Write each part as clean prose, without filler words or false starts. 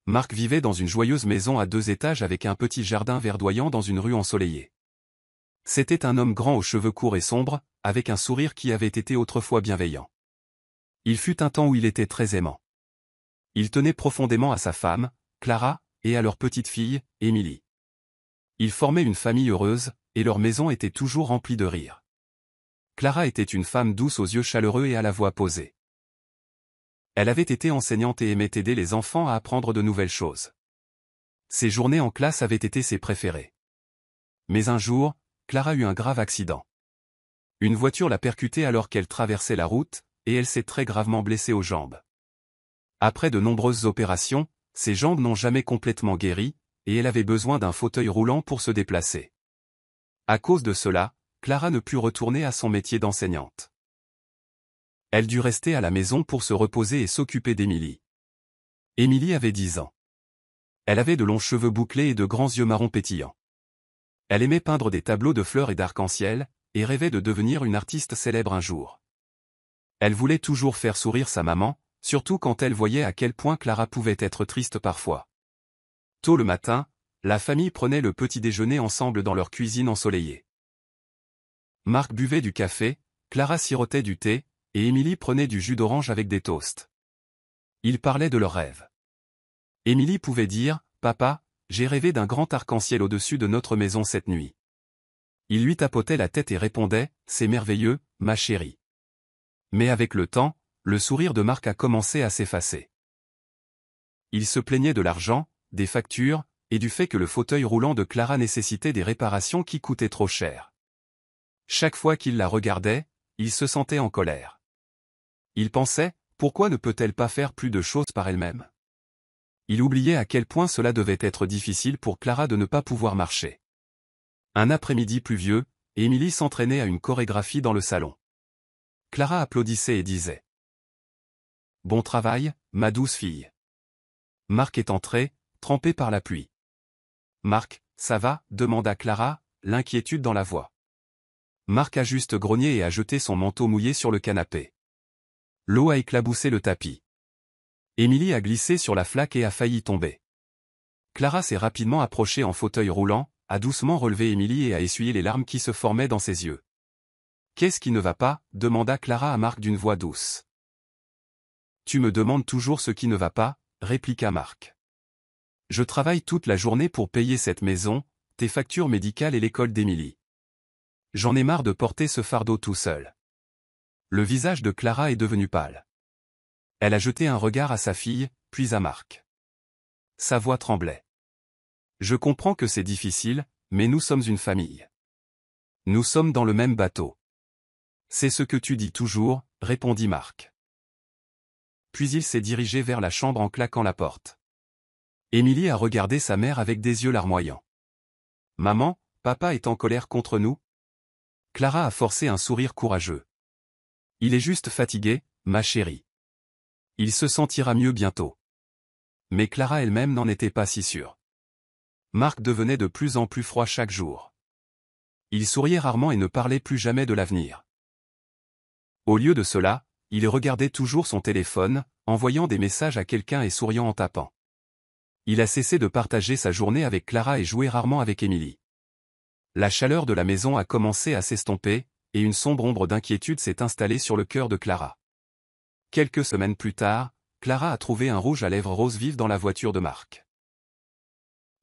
Marc vivait dans une joyeuse maison à 2 étages avec un petit jardin verdoyant dans une rue ensoleillée. C'était un homme grand aux cheveux courts et sombres, avec un sourire qui avait été autrefois bienveillant. Il fut un temps où il était très aimant. Il tenait profondément à sa femme, Clara, et à leur petite fille, Émilie. Ils formaient une famille heureuse, et leur maison était toujours remplie de rires. Clara était une femme douce aux yeux chaleureux et à la voix posée. Elle avait été enseignante et aimait aider les enfants à apprendre de nouvelles choses. Ses journées en classe avaient été ses préférées. Mais un jour, Clara eut un grave accident. Une voiture l'a percutée alors qu'elle traversait la route, et elle s'est très gravement blessée aux jambes. Après de nombreuses opérations, ses jambes n'ont jamais complètement guéri, et elle avait besoin d'un fauteuil roulant pour se déplacer. À cause de cela, Clara ne put retourner à son métier d'enseignante. Elle dut rester à la maison pour se reposer et s'occuper d'Émilie. Émilie avait 10 ans. Elle avait de longs cheveux bouclés et de grands yeux marrons pétillants. Elle aimait peindre des tableaux de fleurs et d'arc-en-ciel, et rêvait de devenir une artiste célèbre un jour. Elle voulait toujours faire sourire sa maman, surtout quand elle voyait à quel point Clara pouvait être triste parfois. Tôt le matin, la famille prenait le petit déjeuner ensemble dans leur cuisine ensoleillée. Marc buvait du café, Clara sirotait du thé, et Émilie prenait du jus d'orange avec des toasts. Ils parlaient de leurs rêves. Émilie pouvait dire « Papa, j'ai rêvé d'un grand arc-en-ciel au-dessus de notre maison cette nuit. » Il lui tapotait la tête et répondait « C'est merveilleux, ma chérie. » Mais avec le temps, le sourire de Marc a commencé à s'effacer. Il se plaignait de l'argent, des factures, et du fait que le fauteuil roulant de Clara nécessitait des réparations qui coûtaient trop cher. Chaque fois qu'il la regardait, il se sentait en colère. Il pensait, pourquoi ne peut-elle pas faire plus de choses par elle-même? Il oubliait à quel point cela devait être difficile pour Clara de ne pas pouvoir marcher. Un après-midi pluvieux, Émilie s'entraînait à une chorégraphie dans le salon. Clara applaudissait et disait « Bon travail, ma douce fille. » Marc est entré, trempé par la pluie. « Marc, ça va ?» demanda Clara, l'inquiétude dans la voix. Marc a juste grogné et a jeté son manteau mouillé sur le canapé. L'eau a éclaboussé le tapis. Émilie a glissé sur la flaque et a failli tomber. Clara s'est rapidement approchée en fauteuil roulant, a doucement relevé Émilie et a essuyé les larmes qui se formaient dans ses yeux. « Qu'est-ce qui ne va pas ?» demanda Clara à Marc d'une voix douce. « Tu me demandes toujours ce qui ne va pas ?» répliqua Marc. « Je travaille toute la journée pour payer cette maison, tes factures médicales et l'école d'Émilie. J'en ai marre de porter ce fardeau tout seul. » Le visage de Clara est devenu pâle. Elle a jeté un regard à sa fille, puis à Marc. Sa voix tremblait. « Je comprends que c'est difficile, mais nous sommes une famille. Nous sommes dans le même bateau. »« C'est ce que tu dis toujours, » répondit Marc. Puis il s'est dirigé vers la chambre en claquant la porte. Émilie a regardé sa mère avec des yeux larmoyants. « Maman, papa est en colère contre nous ?» Clara a forcé un sourire courageux. « Il est juste fatigué, ma chérie. Il se sentira mieux bientôt. » Mais Clara elle-même n'en était pas si sûre. Marc devenait de plus en plus froid chaque jour. Il souriait rarement et ne parlait plus jamais de l'avenir. Au lieu de cela, il regardait toujours son téléphone, envoyant des messages à quelqu'un et souriant en tapant. Il a cessé de partager sa journée avec Clara et jouait rarement avec Émilie. La chaleur de la maison a commencé à s'estomper, et une sombre ombre d'inquiétude s'est installée sur le cœur de Clara. Quelques semaines plus tard, Clara a trouvé un rouge à lèvres rose vif dans la voiture de Marc.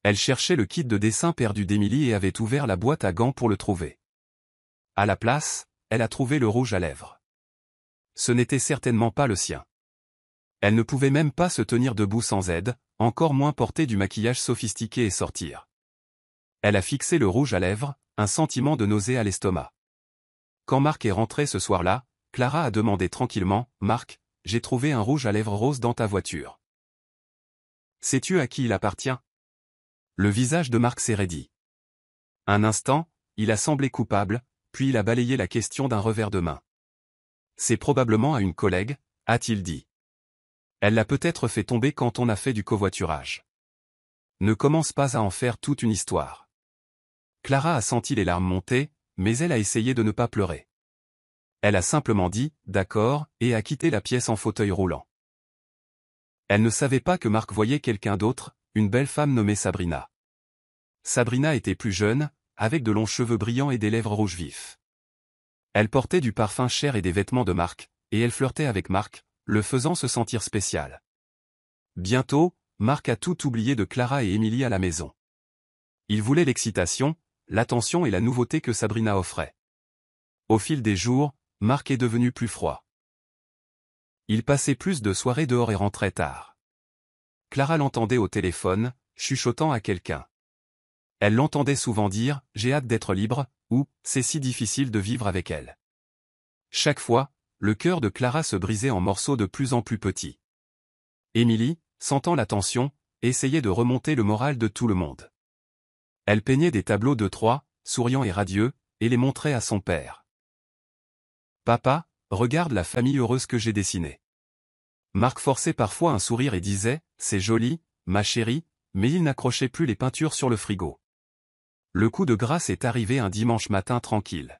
Elle cherchait le kit de dessin perdu d'Émilie et avait ouvert la boîte à gants pour le trouver. À la place, elle a trouvé le rouge à lèvres. Ce n'était certainement pas le sien. Elle ne pouvait même pas se tenir debout sans aide, encore moins porter du maquillage sophistiqué et sortir. Elle a fixé le rouge à lèvres, un sentiment de nausée à l'estomac. Quand Marc est rentré ce soir-là, Clara a demandé tranquillement « Marc, j'ai trouvé un rouge à lèvres rose dans ta voiture. Sais-tu à qui il appartient ?» Le visage de Marc s'est raidi. Un instant, il a semblé coupable, puis il a balayé la question d'un revers de main. « C'est probablement à une collègue, » a-t-il dit. « Elle l'a peut-être fait tomber quand on a fait du covoiturage. Ne commence pas à en faire toute une histoire. » Clara a senti les larmes monter, mais elle a essayé de ne pas pleurer. Elle a simplement dit « d'accord » et a quitté la pièce en fauteuil roulant. Elle ne savait pas que Marc voyait quelqu'un d'autre, une belle femme nommée Sabrina. Sabrina était plus jeune, avec de longs cheveux brillants et des lèvres rouges vifs. Elle portait du parfum cher et des vêtements de marque, et elle flirtait avec Marc, le faisant se sentir spécial. Bientôt, Marc a tout oublié de Clara et Émilie à la maison. Il voulait l'excitation, l'attention et la nouveauté que Sabrina offrait. Au fil des jours, Marc est devenu plus froid. Il passait plus de soirées dehors et rentrait tard. Clara l'entendait au téléphone, chuchotant à quelqu'un. Elle l'entendait souvent dire « J'ai hâte d'être libre » ou « C'est si difficile de vivre avec elle ». Chaque fois, le cœur de Clara se brisait en morceaux de plus en plus petits. Émilie, sentant la tension, essayait de remonter le moral de tout le monde. Elle peignait des tableaux de Troie, souriant et radieux, et les montrait à son père. « Papa, regarde la famille heureuse que j'ai dessinée. » Marc forçait parfois un sourire et disait « C'est joli, ma chérie », mais il n'accrochait plus les peintures sur le frigo. Le coup de grâce est arrivé un dimanche matin tranquille.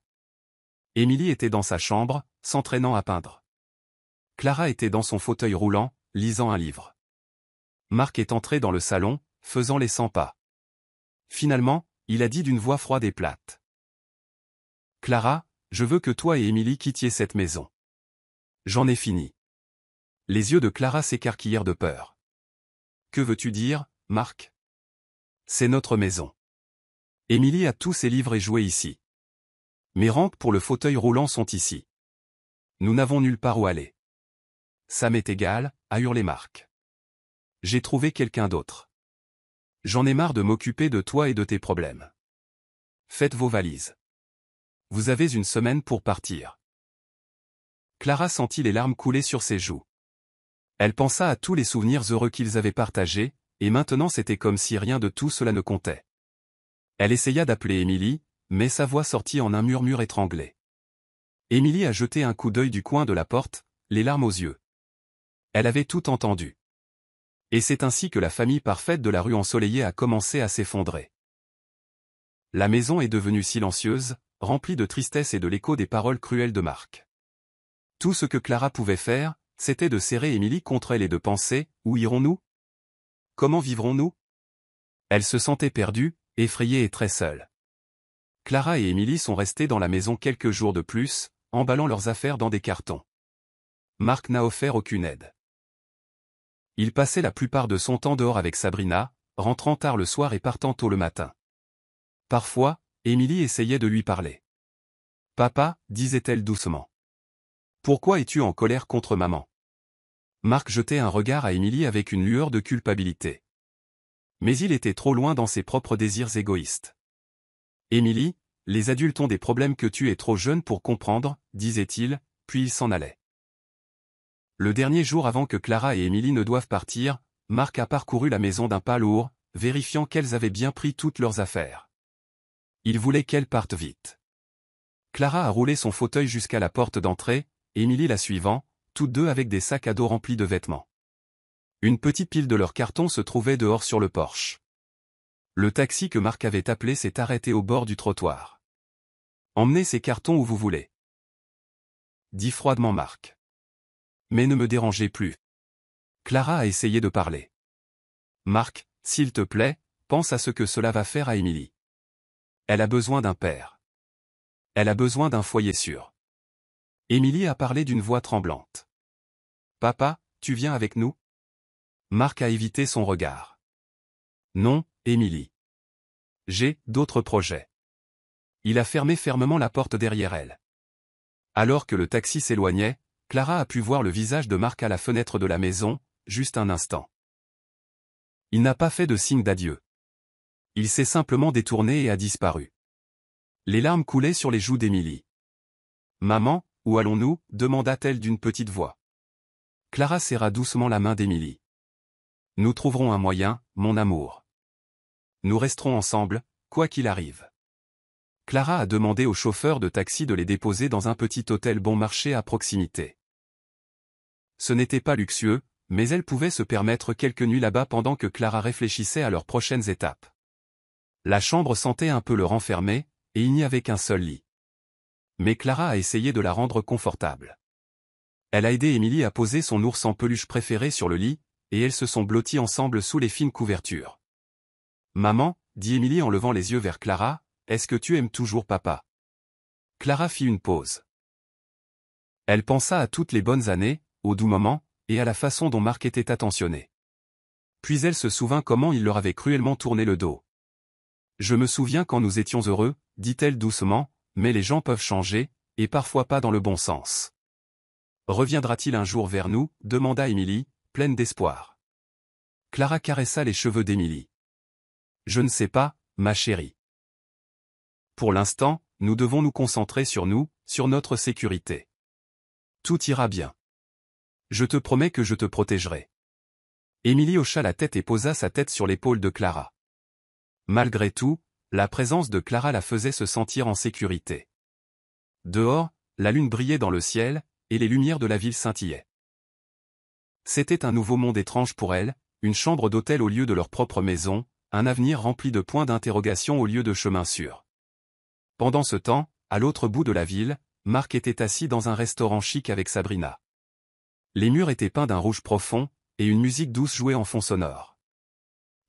Émilie était dans sa chambre, s'entraînant à peindre. Clara était dans son fauteuil roulant, lisant un livre. Marc est entré dans le salon, faisant les 100 pas. Finalement, il a dit d'une voix froide et plate. « Clara, je veux que toi et Émilie quittiez cette maison. J'en ai fini. » Les yeux de Clara s'écarquillèrent de peur. « Que veux-tu dire, Marc ? C'est notre maison. Émilie a tous ses livres et jouets ici. Mes rampes pour le fauteuil roulant sont ici. Nous n'avons nulle part où aller. » « Ça m'est égal, » a hurlé Marc. « J'ai trouvé quelqu'un d'autre. J'en ai marre de m'occuper de toi et de tes problèmes. Faites vos valises. Vous avez une semaine pour partir. » Clara sentit les larmes couler sur ses joues. Elle pensa à tous les souvenirs heureux qu'ils avaient partagés, et maintenant c'était comme si rien de tout cela ne comptait. Elle essaya d'appeler Émilie, mais sa voix sortit en un murmure étranglé. Émilie a jeté un coup d'œil du coin de la porte, les larmes aux yeux. Elle avait tout entendu. Et c'est ainsi que la famille parfaite de la rue ensoleillée a commencé à s'effondrer. La maison est devenue silencieuse, remplie de tristesse et de l'écho des paroles cruelles de Marc. Tout ce que Clara pouvait faire, c'était de serrer Émilie contre elle et de penser « Où irons-nous ? Comment vivrons-nous » Elle se sentait perdue, effrayée et très seule. Clara et Émilie sont restées dans la maison quelques jours de plus, emballant leurs affaires dans des cartons. Marc n'a offert aucune aide. Il passait la plupart de son temps dehors avec Sabrina, rentrant tard le soir et partant tôt le matin. Parfois, Émilie essayait de lui parler. « Papa, » disait-elle doucement. « Pourquoi es-tu en colère contre maman ?» Marc jetait un regard à Émilie avec une lueur de culpabilité. Mais il était trop loin dans ses propres désirs égoïstes. « Émilie, les adultes ont des problèmes que tu es trop jeune pour comprendre, » disait-il, puis il s'en allait. Le dernier jour avant que Clara et Émilie ne doivent partir, Marc a parcouru la maison d'un pas lourd, vérifiant qu'elles avaient bien pris toutes leurs affaires. Il voulait qu'elles partent vite. Clara a roulé son fauteuil jusqu'à la porte d'entrée, Émilie la suivant, toutes deux avec des sacs à dos remplis de vêtements. Une petite pile de leurs cartons se trouvait dehors sur le porche. Le taxi que Marc avait appelé s'est arrêté au bord du trottoir. « Emmenez ces cartons où vous voulez. » dit froidement Marc. « Mais ne me dérangez plus. » Clara a essayé de parler. « Marc, s'il te plaît, pense à ce que cela va faire à Émilie. Elle a besoin d'un père. Elle a besoin d'un foyer sûr. » Émilie a parlé d'une voix tremblante. « Papa, tu viens avec nous ?» Marc a évité son regard. « Non, Émilie. J'ai d'autres projets. » Il a fermé fermement la porte derrière elle. Alors que le taxi s'éloignait, Clara a pu voir le visage de Marc à la fenêtre de la maison, juste un instant. Il n'a pas fait de signe d'adieu. Il s'est simplement détourné et a disparu. Les larmes coulaient sur les joues d'Émilie. « Maman, où allons-nous » demanda-t-elle d'une petite voix. Clara serra doucement la main d'Émilie. « Nous trouverons un moyen, mon amour. Nous resterons ensemble, quoi qu'il arrive. » Clara a demandé au chauffeur de taxi de les déposer dans un petit hôtel bon marché à proximité. Ce n'était pas luxueux, mais elle pouvait se permettre quelques nuits là-bas pendant que Clara réfléchissait à leurs prochaines étapes. La chambre sentait un peu le renfermer, et il n'y avait qu'un seul lit. Mais Clara a essayé de la rendre confortable. Elle a aidé Émilie à poser son ours en peluche préféré sur le lit, et elles se sont blotties ensemble sous les fines couvertures. « Maman, » dit Émilie en levant les yeux vers Clara, « est-ce que tu aimes toujours papa ?» Clara fit une pause. Elle pensa à toutes les bonnes années, aux doux moments, et à la façon dont Marc était attentionné. Puis elle se souvint comment il leur avait cruellement tourné le dos. « Je me souviens quand nous étions heureux, » dit-elle doucement, « mais les gens peuvent changer, et parfois pas dans le bon sens. »« Reviendra-t-il un jour vers nous ?» demanda Émilie, pleine d'espoir. Clara caressa les cheveux d'Émilie. « Je ne sais pas, ma chérie. Pour l'instant, nous devons nous concentrer sur nous, sur notre sécurité. Tout ira bien. Je te promets que je te protégerai. » Émilie hocha la tête et posa sa tête sur l'épaule de Clara. Malgré tout, la présence de Clara la faisait se sentir en sécurité. Dehors, la lune brillait dans le ciel, et les lumières de la ville scintillaient. C'était un nouveau monde étrange pour elle, une chambre d'hôtel au lieu de leur propre maison, un avenir rempli de points d'interrogation au lieu de chemins sûrs. Pendant ce temps, à l'autre bout de la ville, Marc était assis dans un restaurant chic avec Sabrina. Les murs étaient peints d'un rouge profond, et une musique douce jouait en fond sonore.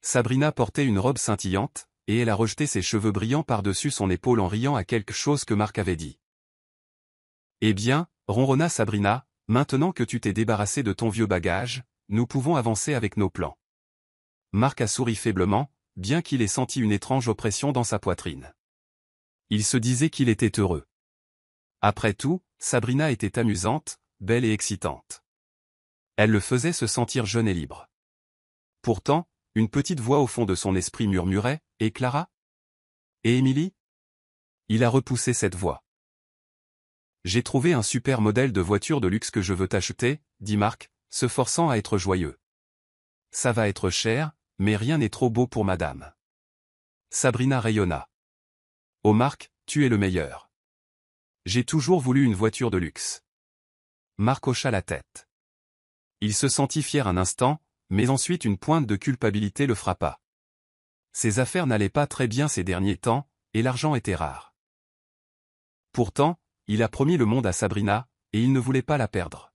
Sabrina portait une robe scintillante, et elle a rejeté ses cheveux brillants par-dessus son épaule en riant à quelque chose que Marc avait dit. « Eh bien, » ronronna Sabrina, « maintenant que tu t'es débarrassé de ton vieux bagage, nous pouvons avancer avec nos plans. » Marc a souri faiblement, bien qu'il ait senti une étrange oppression dans sa poitrine. Il se disait qu'il était heureux. Après tout, Sabrina était amusante, belle et excitante. Elle le faisait se sentir jeune et libre. Pourtant, une petite voix au fond de son esprit murmurait « Et Clara ? Et Émilie ?» Il a repoussé cette voix. « J'ai trouvé un super modèle de voiture de luxe que je veux t'acheter, » dit Marc, se forçant à être joyeux. « Ça va être cher, mais rien n'est trop beau pour madame. » Sabrina rayonna. « Oh Marc, tu es le meilleur. J'ai toujours voulu une voiture de luxe. » Marc hocha la tête. Il se sentit fier un instant, mais ensuite une pointe de culpabilité le frappa. Ses affaires n'allaient pas très bien ces derniers temps, et l'argent était rare. Pourtant, il a promis le monde à Sabrina, et il ne voulait pas la perdre.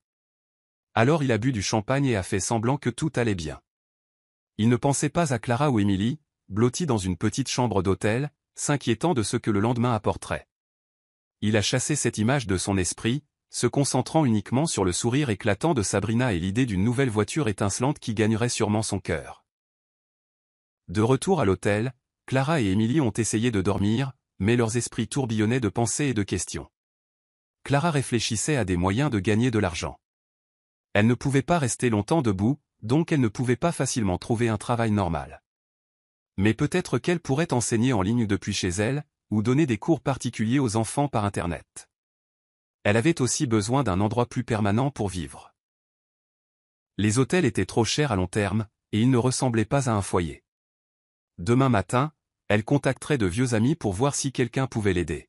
Alors il a bu du champagne et a fait semblant que tout allait bien. Il ne pensait pas à Clara ou Émilie, blottis dans une petite chambre d'hôtel, s'inquiétant de ce que le lendemain apporterait. Il a chassé cette image de son esprit, se concentrant uniquement sur le sourire éclatant de Sabrina et l'idée d'une nouvelle voiture étincelante qui gagnerait sûrement son cœur. De retour à l'hôtel, Clara et Émilie ont essayé de dormir, mais leurs esprits tourbillonnaient de pensées et de questions. Clara réfléchissait à des moyens de gagner de l'argent. Elle ne pouvait pas rester longtemps debout, donc elle ne pouvait pas facilement trouver un travail normal. Mais peut-être qu'elle pourrait enseigner en ligne depuis chez elle, ou donner des cours particuliers aux enfants par Internet. Elle avait aussi besoin d'un endroit plus permanent pour vivre. Les hôtels étaient trop chers à long terme, et ils ne ressemblaient pas à un foyer. Demain matin, elle contacterait de vieux amis pour voir si quelqu'un pouvait l'aider.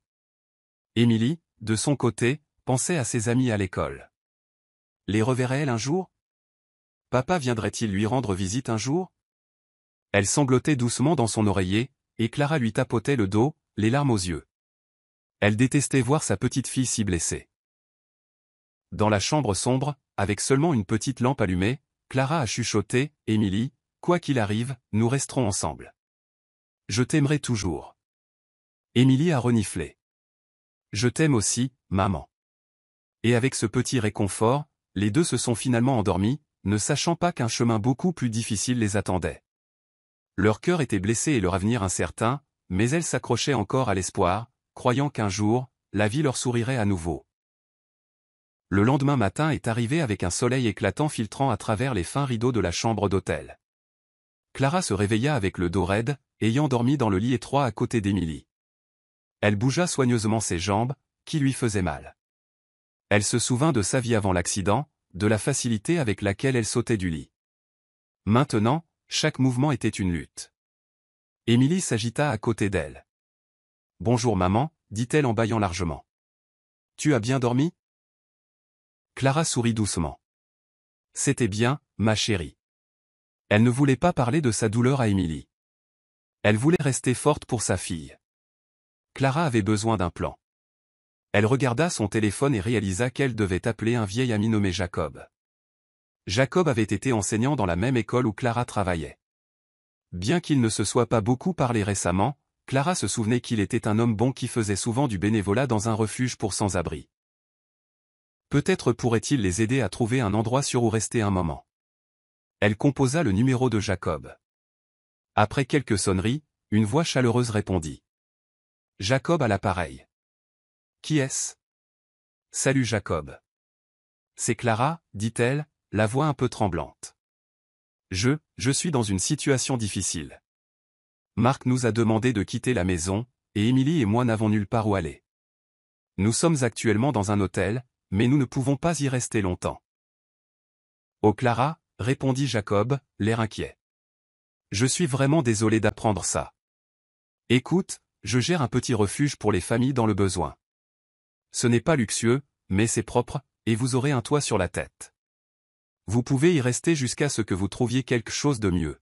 Émilie, de son côté, pensait à ses amis à l'école. Les reverrait-elle un jour? Papa viendrait-il lui rendre visite un jour? Elle sanglotait doucement dans son oreiller, et Clara lui tapotait le dos, les larmes aux yeux. Elle détestait voir sa petite fille si blessée. Dans la chambre sombre, avec seulement une petite lampe allumée, Clara a chuchoté, « Émilie, quoi qu'il arrive, nous resterons ensemble. Je t'aimerai toujours. » Émilie a reniflé. « Je t'aime aussi, maman. » Et avec ce petit réconfort, les deux se sont finalement endormis, ne sachant pas qu'un chemin beaucoup plus difficile les attendait. Leur cœur était blessé et leur avenir incertain, mais elles s'accrochaient encore à l'espoir, croyant qu'un jour, la vie leur sourirait à nouveau. Le lendemain matin est arrivé avec un soleil éclatant filtrant à travers les fins rideaux de la chambre d'hôtel. Clara se réveilla avec le dos raide, ayant dormi dans le lit étroit à côté d'Émilie. Elle bougea soigneusement ses jambes, qui lui faisaient mal. Elle se souvint de sa vie avant l'accident, de la facilité avec laquelle elle sautait du lit. Maintenant, chaque mouvement était une lutte. Émilie s'agita à côté d'elle. « Bonjour maman », dit-elle en bâillant largement. « Tu as bien dormi ?» Clara sourit doucement. « C'était bien, ma chérie. » Elle ne voulait pas parler de sa douleur à Émilie. Elle voulait rester forte pour sa fille. Clara avait besoin d'un plan. Elle regarda son téléphone et réalisa qu'elle devait appeler un vieil ami nommé Jacob. Jacob avait été enseignant dans la même école où Clara travaillait. Bien qu'il ne se soit pas beaucoup parlé récemment, Clara se souvenait qu'il était un homme bon qui faisait souvent du bénévolat dans un refuge pour sans-abri. Peut-être pourrait-il les aider à trouver un endroit sûr où rester un moment. Elle composa le numéro de Jacob. Après quelques sonneries, une voix chaleureuse répondit. Jacob à l'appareil. Qui est-ce? Salut Jacob. C'est Clara, dit-elle, la voix un peu tremblante. Je suis dans une situation difficile. Marc nous a demandé de quitter la maison, et Émilie et moi n'avons nulle part où aller. Nous sommes actuellement dans un hôtel, mais nous ne pouvons pas y rester longtemps. Oh Clara, répondit Jacob, l'air inquiet. Je suis vraiment désolé d'apprendre ça. Écoute, je gère un petit refuge pour les familles dans le besoin. Ce n'est pas luxueux, mais c'est propre, et vous aurez un toit sur la tête. Vous pouvez y rester jusqu'à ce que vous trouviez quelque chose de mieux.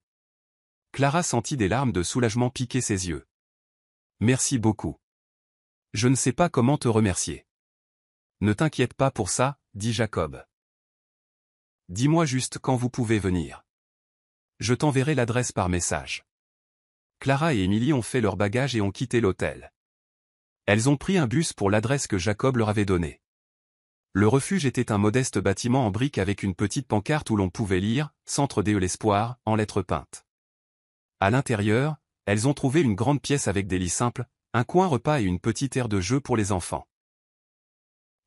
Clara sentit des larmes de soulagement piquer ses yeux. Merci beaucoup. Je ne sais pas comment te remercier. Ne t'inquiète pas pour ça, dit Jacob. Dis-moi juste quand vous pouvez venir. Je t'enverrai l'adresse par message. Clara et Émilie ont fait leur bagage et ont quitté l'hôtel. Elles ont pris un bus pour l'adresse que Jacob leur avait donnée. Le refuge était un modeste bâtiment en briques avec une petite pancarte où l'on pouvait lire « Centre DE l'Espoir » en lettres peintes. À l'intérieur, elles ont trouvé une grande pièce avec des lits simples, un coin repas et une petite aire de jeu pour les enfants.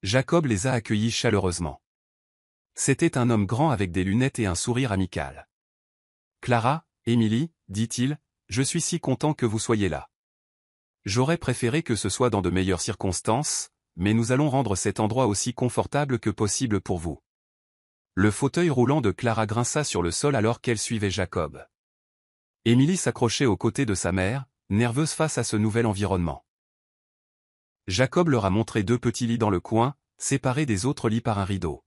Jacob les a accueillis chaleureusement. C'était un homme grand avec des lunettes et un sourire amical. Clara, Émilie, dit-il, je suis si content que vous soyez là. J'aurais préféré que ce soit dans de meilleures circonstances, mais nous allons rendre cet endroit aussi confortable que possible pour vous. Le fauteuil roulant de Clara grinça sur le sol alors qu'elle suivait Jacob. Émilie s'accrochait aux côtés de sa mère, nerveuse face à ce nouvel environnement. Jacob leur a montré 2 petits lits dans le coin, séparés des autres lits par un rideau.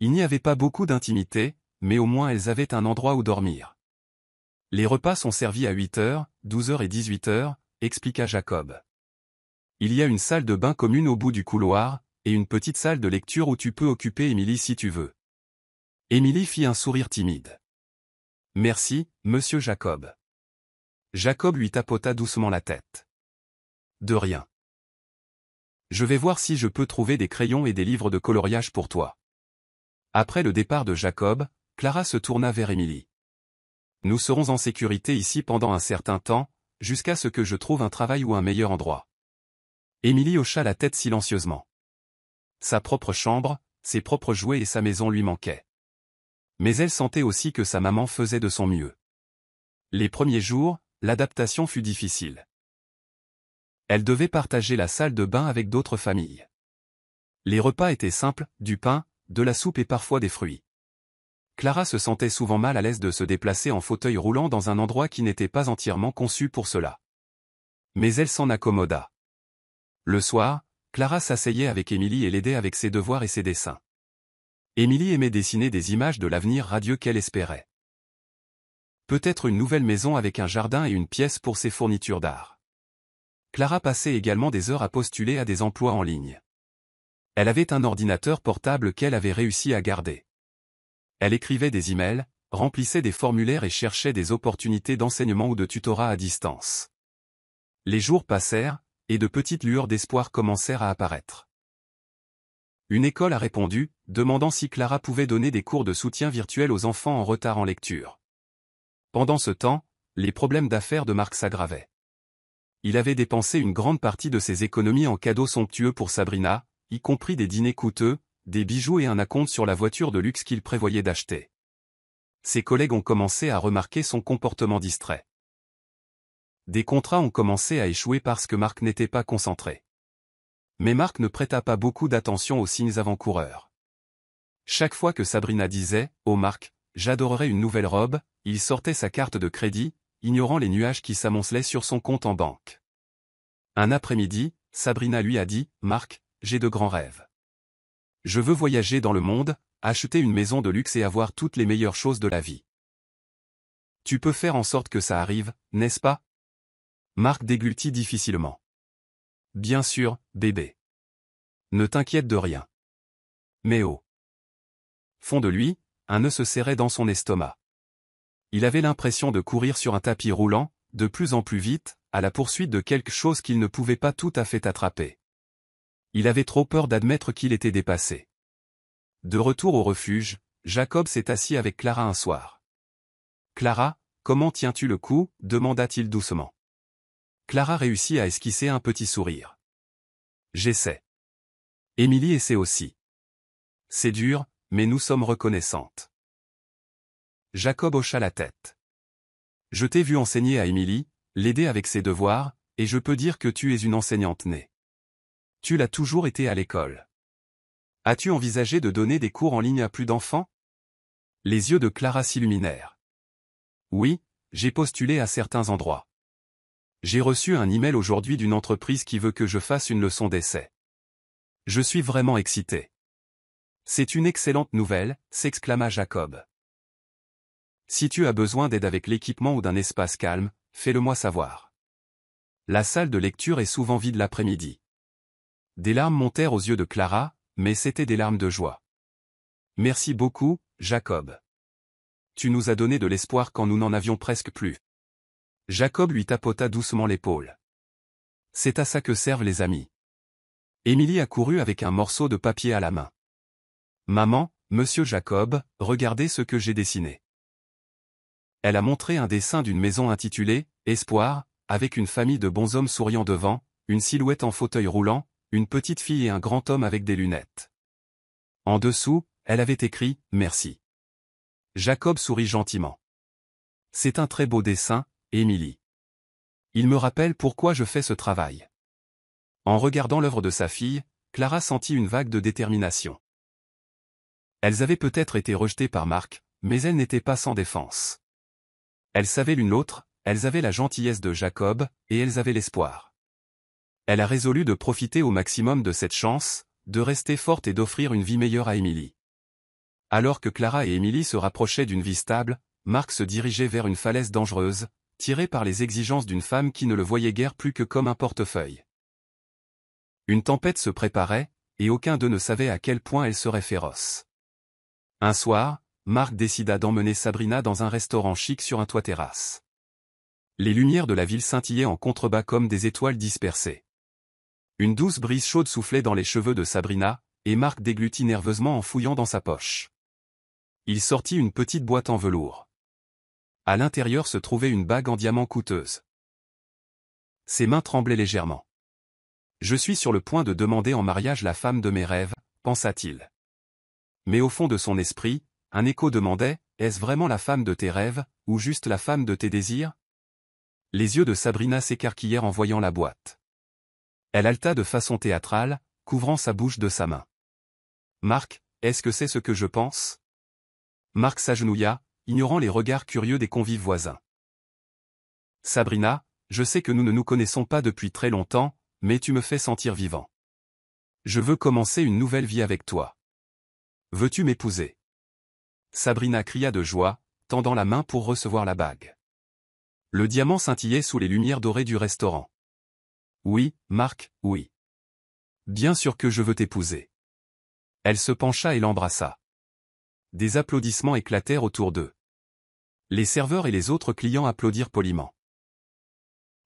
Il n'y avait pas beaucoup d'intimité, mais au moins elles avaient un endroit où dormir. Les repas sont servis à 8h, 12h et 18h, expliqua Jacob. Il y a une salle de bain commune au bout du couloir, et une petite salle de lecture où tu peux occuper Émilie si tu veux. Émilie fit un sourire timide. Merci, monsieur Jacob. Jacob lui tapota doucement la tête. De rien. Je vais voir si je peux trouver des crayons et des livres de coloriage pour toi. Après le départ de Jacob, Clara se tourna vers Émilie. Nous serons en sécurité ici pendant un certain temps, jusqu'à ce que je trouve un travail ou un meilleur endroit. Émilie hocha la tête silencieusement. Sa propre chambre, ses propres jouets et sa maison lui manquaient. Mais elle sentait aussi que sa maman faisait de son mieux. Les premiers jours, l'adaptation fut difficile. Elle devait partager la salle de bain avec d'autres familles. Les repas étaient simples, du pain, de la soupe et parfois des fruits. Clara se sentait souvent mal à l'aise de se déplacer en fauteuil roulant dans un endroit qui n'était pas entièrement conçu pour cela. Mais elle s'en accommoda. Le soir, Clara s'asseyait avec Émilie et l'aidait avec ses devoirs et ses dessins. Émilie aimait dessiner des images de l'avenir radieux qu'elle espérait. Peut-être une nouvelle maison avec un jardin et une pièce pour ses fournitures d'art. Clara passait également des heures à postuler à des emplois en ligne. Elle avait un ordinateur portable qu'elle avait réussi à garder. Elle écrivait des emails, remplissait des formulaires et cherchait des opportunités d'enseignement ou de tutorat à distance. Les jours passèrent, et de petites lueurs d'espoir commencèrent à apparaître. Une école a répondu, demandant si Clara pouvait donner des cours de soutien virtuel aux enfants en retard en lecture. Pendant ce temps, les problèmes d'affaires de Marc s'aggravaient. Il avait dépensé une grande partie de ses économies en cadeaux somptueux pour Sabrina, y compris des dîners coûteux, des bijoux et un acompte sur la voiture de luxe qu'il prévoyait d'acheter. Ses collègues ont commencé à remarquer son comportement distrait. Des contrats ont commencé à échouer parce que Marc n'était pas concentré. Mais Marc ne prêta pas beaucoup d'attention aux signes avant-coureurs. Chaque fois que Sabrina disait « Oh Marc, j'adorerais une nouvelle robe », il sortait sa carte de crédit, ignorant les nuages qui s'amoncelaient sur son compte en banque. Un après-midi, Sabrina lui a dit « Marc, j'ai de grands rêves. Je veux voyager dans le monde, acheter une maison de luxe et avoir toutes les meilleures choses de la vie. Tu peux faire en sorte que ça arrive, n'est-ce pas ?» Marc déglutit difficilement. « Bien sûr, bébé. Ne t'inquiète de rien. » Mais au fond de lui, un nœud se serrait dans son estomac. Il avait l'impression de courir sur un tapis roulant, de plus en plus vite, à la poursuite de quelque chose qu'il ne pouvait pas tout à fait attraper. Il avait trop peur d'admettre qu'il était dépassé. De retour au refuge, Jacob s'est assis avec Clara un soir. « Clara, comment tiens-tu le coup » demanda-t-il doucement. Clara réussit à esquisser un petit sourire. « J'essaie. » Émilie essaie aussi. « C'est dur, mais nous sommes reconnaissantes. » Jacob hocha la tête. « Je t'ai vu enseigner à Émilie, l'aider avec ses devoirs, et je peux dire que tu es une enseignante née. Tu l'as toujours été à l'école. As-tu envisagé de donner des cours en ligne à plus d'enfants » Les yeux de Clara s'illuminèrent. « Oui, j'ai postulé à certains endroits. J'ai reçu un email aujourd'hui d'une entreprise qui veut que je fasse une leçon d'essai. Je suis vraiment excité. »« C'est une excellente nouvelle » s'exclama Jacob. « Si tu as besoin d'aide avec l'équipement ou d'un espace calme, fais-le-moi savoir. La salle de lecture est souvent vide l'après-midi. » Des larmes montèrent aux yeux de Clara, mais c'étaient des larmes de joie. « Merci beaucoup, Jacob. Tu nous as donné de l'espoir quand nous n'en avions presque plus. » Jacob lui tapota doucement l'épaule. « C'est à ça que servent les amis. » Émilie accourut avec un morceau de papier à la main. « Maman, monsieur Jacob, regardez ce que j'ai dessiné. » Elle a montré un dessin d'une maison intitulée « Espoir », avec une famille de bonshommes souriant devant, une silhouette en fauteuil roulant, une petite fille et un grand homme avec des lunettes. En dessous, elle avait écrit « Merci ». Jacob sourit gentiment. « C'est un très beau dessin, Émilie. Il me rappelle pourquoi je fais ce travail. » En regardant l'œuvre de sa fille, Clara sentit une vague de détermination. Elles avaient peut-être été rejetées par Marc, mais elles n'étaient pas sans défense. Elles savaient l'une l'autre, elles avaient la gentillesse de Jacob, et elles avaient l'espoir. Elle a résolu de profiter au maximum de cette chance, de rester forte et d'offrir une vie meilleure à Émilie. Alors que Clara et Émilie se rapprochaient d'une vie stable, Marc se dirigeait vers une falaise dangereuse, tiré par les exigences d'une femme qui ne le voyait guère plus que comme un portefeuille. Une tempête se préparait, et aucun d'eux ne savait à quel point elle serait féroce. Un soir, Marc décida d'emmener Sabrina dans un restaurant chic sur un toit terrasse. Les lumières de la ville scintillaient en contrebas comme des étoiles dispersées. Une douce brise chaude soufflait dans les cheveux de Sabrina, et Marc déglutit nerveusement en fouillant dans sa poche. Il sortit une petite boîte en velours. À l'intérieur se trouvait une bague en diamant coûteuse. Ses mains tremblaient légèrement. « Je suis sur le point de demander en mariage la femme de mes rêves, pensa-t-il. Mais au fond de son esprit, un écho demandait, est-ce vraiment la femme de tes rêves, ou juste la femme de tes désirs ? Les yeux de Sabrina s'écarquillèrent en voyant la boîte. Elle haleta de façon théâtrale, couvrant sa bouche de sa main. « Marc, est-ce que c'est ce que je pense ?» Marc s'agenouilla, ignorant les regards curieux des convives voisins. « Sabrina, je sais que nous ne nous connaissons pas depuis très longtemps, mais tu me fais sentir vivant. Je veux commencer une nouvelle vie avec toi. Veux-tu m'épouser ?» Sabrina cria de joie, tendant la main pour recevoir la bague. Le diamant scintillait sous les lumières dorées du restaurant. « Oui, Marc, oui. Bien sûr que je veux t'épouser. » Elle se pencha et l'embrassa. Des applaudissements éclatèrent autour d'eux. Les serveurs et les autres clients applaudirent poliment.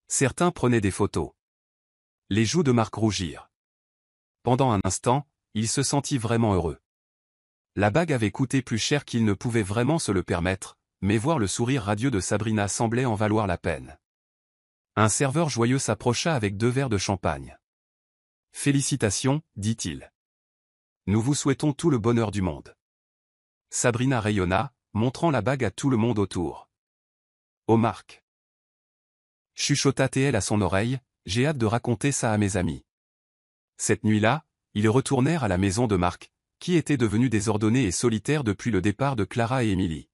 Certains prenaient des photos. Les joues de Marc rougirent. Pendant un instant, il se sentit vraiment heureux. La bague avait coûté plus cher qu'il ne pouvait vraiment se le permettre, mais voir le sourire radieux de Sabrina semblait en valoir la peine. Un serveur joyeux s'approcha avec 2 verres de champagne. « Félicitations, dit-il. Nous vous souhaitons tout le bonheur du monde. » Sabrina rayonna, montrant la bague à tout le monde autour. « Oh Marc !» chuchota-t-elle à son oreille, j'ai hâte de raconter ça à mes amis. Cette nuit-là, ils retournèrent à la maison de Marc, qui était devenu désordonné et solitaire depuis le départ de Clara et Émilie.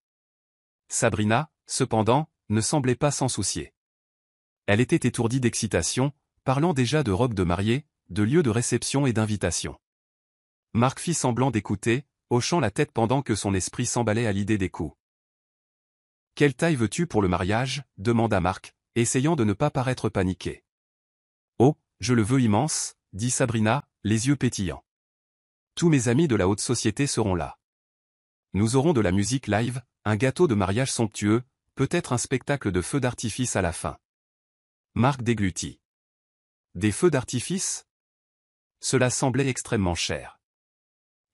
Sabrina, cependant, ne semblait pas s'en soucier. Elle était étourdie d'excitation, parlant déjà de robe de mariée, de lieu de réception et d'invitation. Marc fit semblant d'écouter, hochant la tête pendant que son esprit s'emballait à l'idée des coups. « Quelle taille veux-tu pour le mariage ?» demanda Marc, essayant de ne pas paraître paniqué. « Oh, je le veux immense » dit Sabrina, les yeux pétillants. « Tous mes amis de la haute société seront là. Nous aurons de la musique live, un gâteau de mariage somptueux, peut-être un spectacle de feux d'artifice à la fin. Marc déglutit. Des feux d'artifice? Cela semblait extrêmement cher.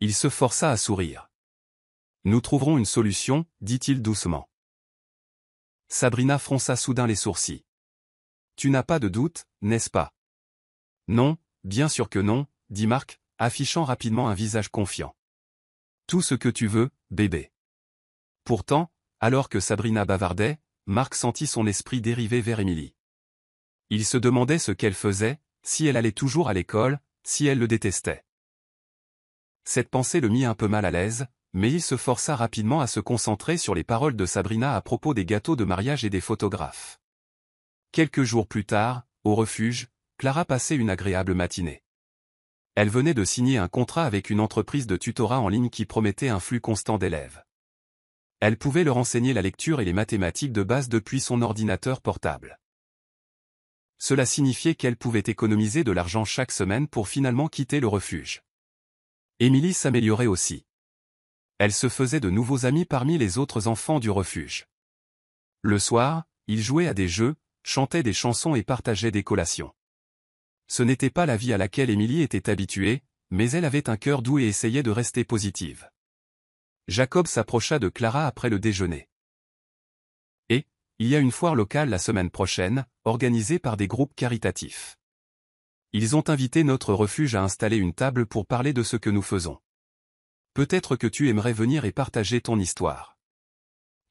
Il se força à sourire. Nous trouverons une solution, dit-il doucement. Sabrina fronça soudain les sourcils. Tu n'as pas de doute, n'est-ce pas? Non, bien sûr que non, dit Marc, affichant rapidement un visage confiant. Tout ce que tu veux, bébé. Pourtant, alors que Sabrina bavardait, Marc sentit son esprit dériver vers Émilie. Il se demandait ce qu'elle faisait, si elle allait toujours à l'école, si elle le détestait. Cette pensée le mit un peu mal à l'aise, mais il se força rapidement à se concentrer sur les paroles de Sabrina à propos des gâteaux de mariage et des photographes. Quelques jours plus tard, au refuge, Clara passait une agréable matinée. Elle venait de signer un contrat avec une entreprise de tutorat en ligne qui promettait un flux constant d'élèves. Elle pouvait leur enseigner la lecture et les mathématiques de base depuis son ordinateur portable. Cela signifiait qu'elle pouvait économiser de l'argent chaque semaine pour finalement quitter le refuge. Émilie s'améliorait aussi. Elle se faisait de nouveaux amis parmi les autres enfants du refuge. Le soir, ils jouaient à des jeux, chantaient des chansons et partageaient des collations. Ce n'était pas la vie à laquelle Émilie était habituée, mais elle avait un cœur doux et essayait de rester positive. Jacob s'approcha de Clara après le déjeuner. Et, il y a une foire locale la semaine prochaine, organisée par des groupes caritatifs. Ils ont invité notre refuge à installer une table pour parler de ce que nous faisons. Peut-être que tu aimerais venir et partager ton histoire.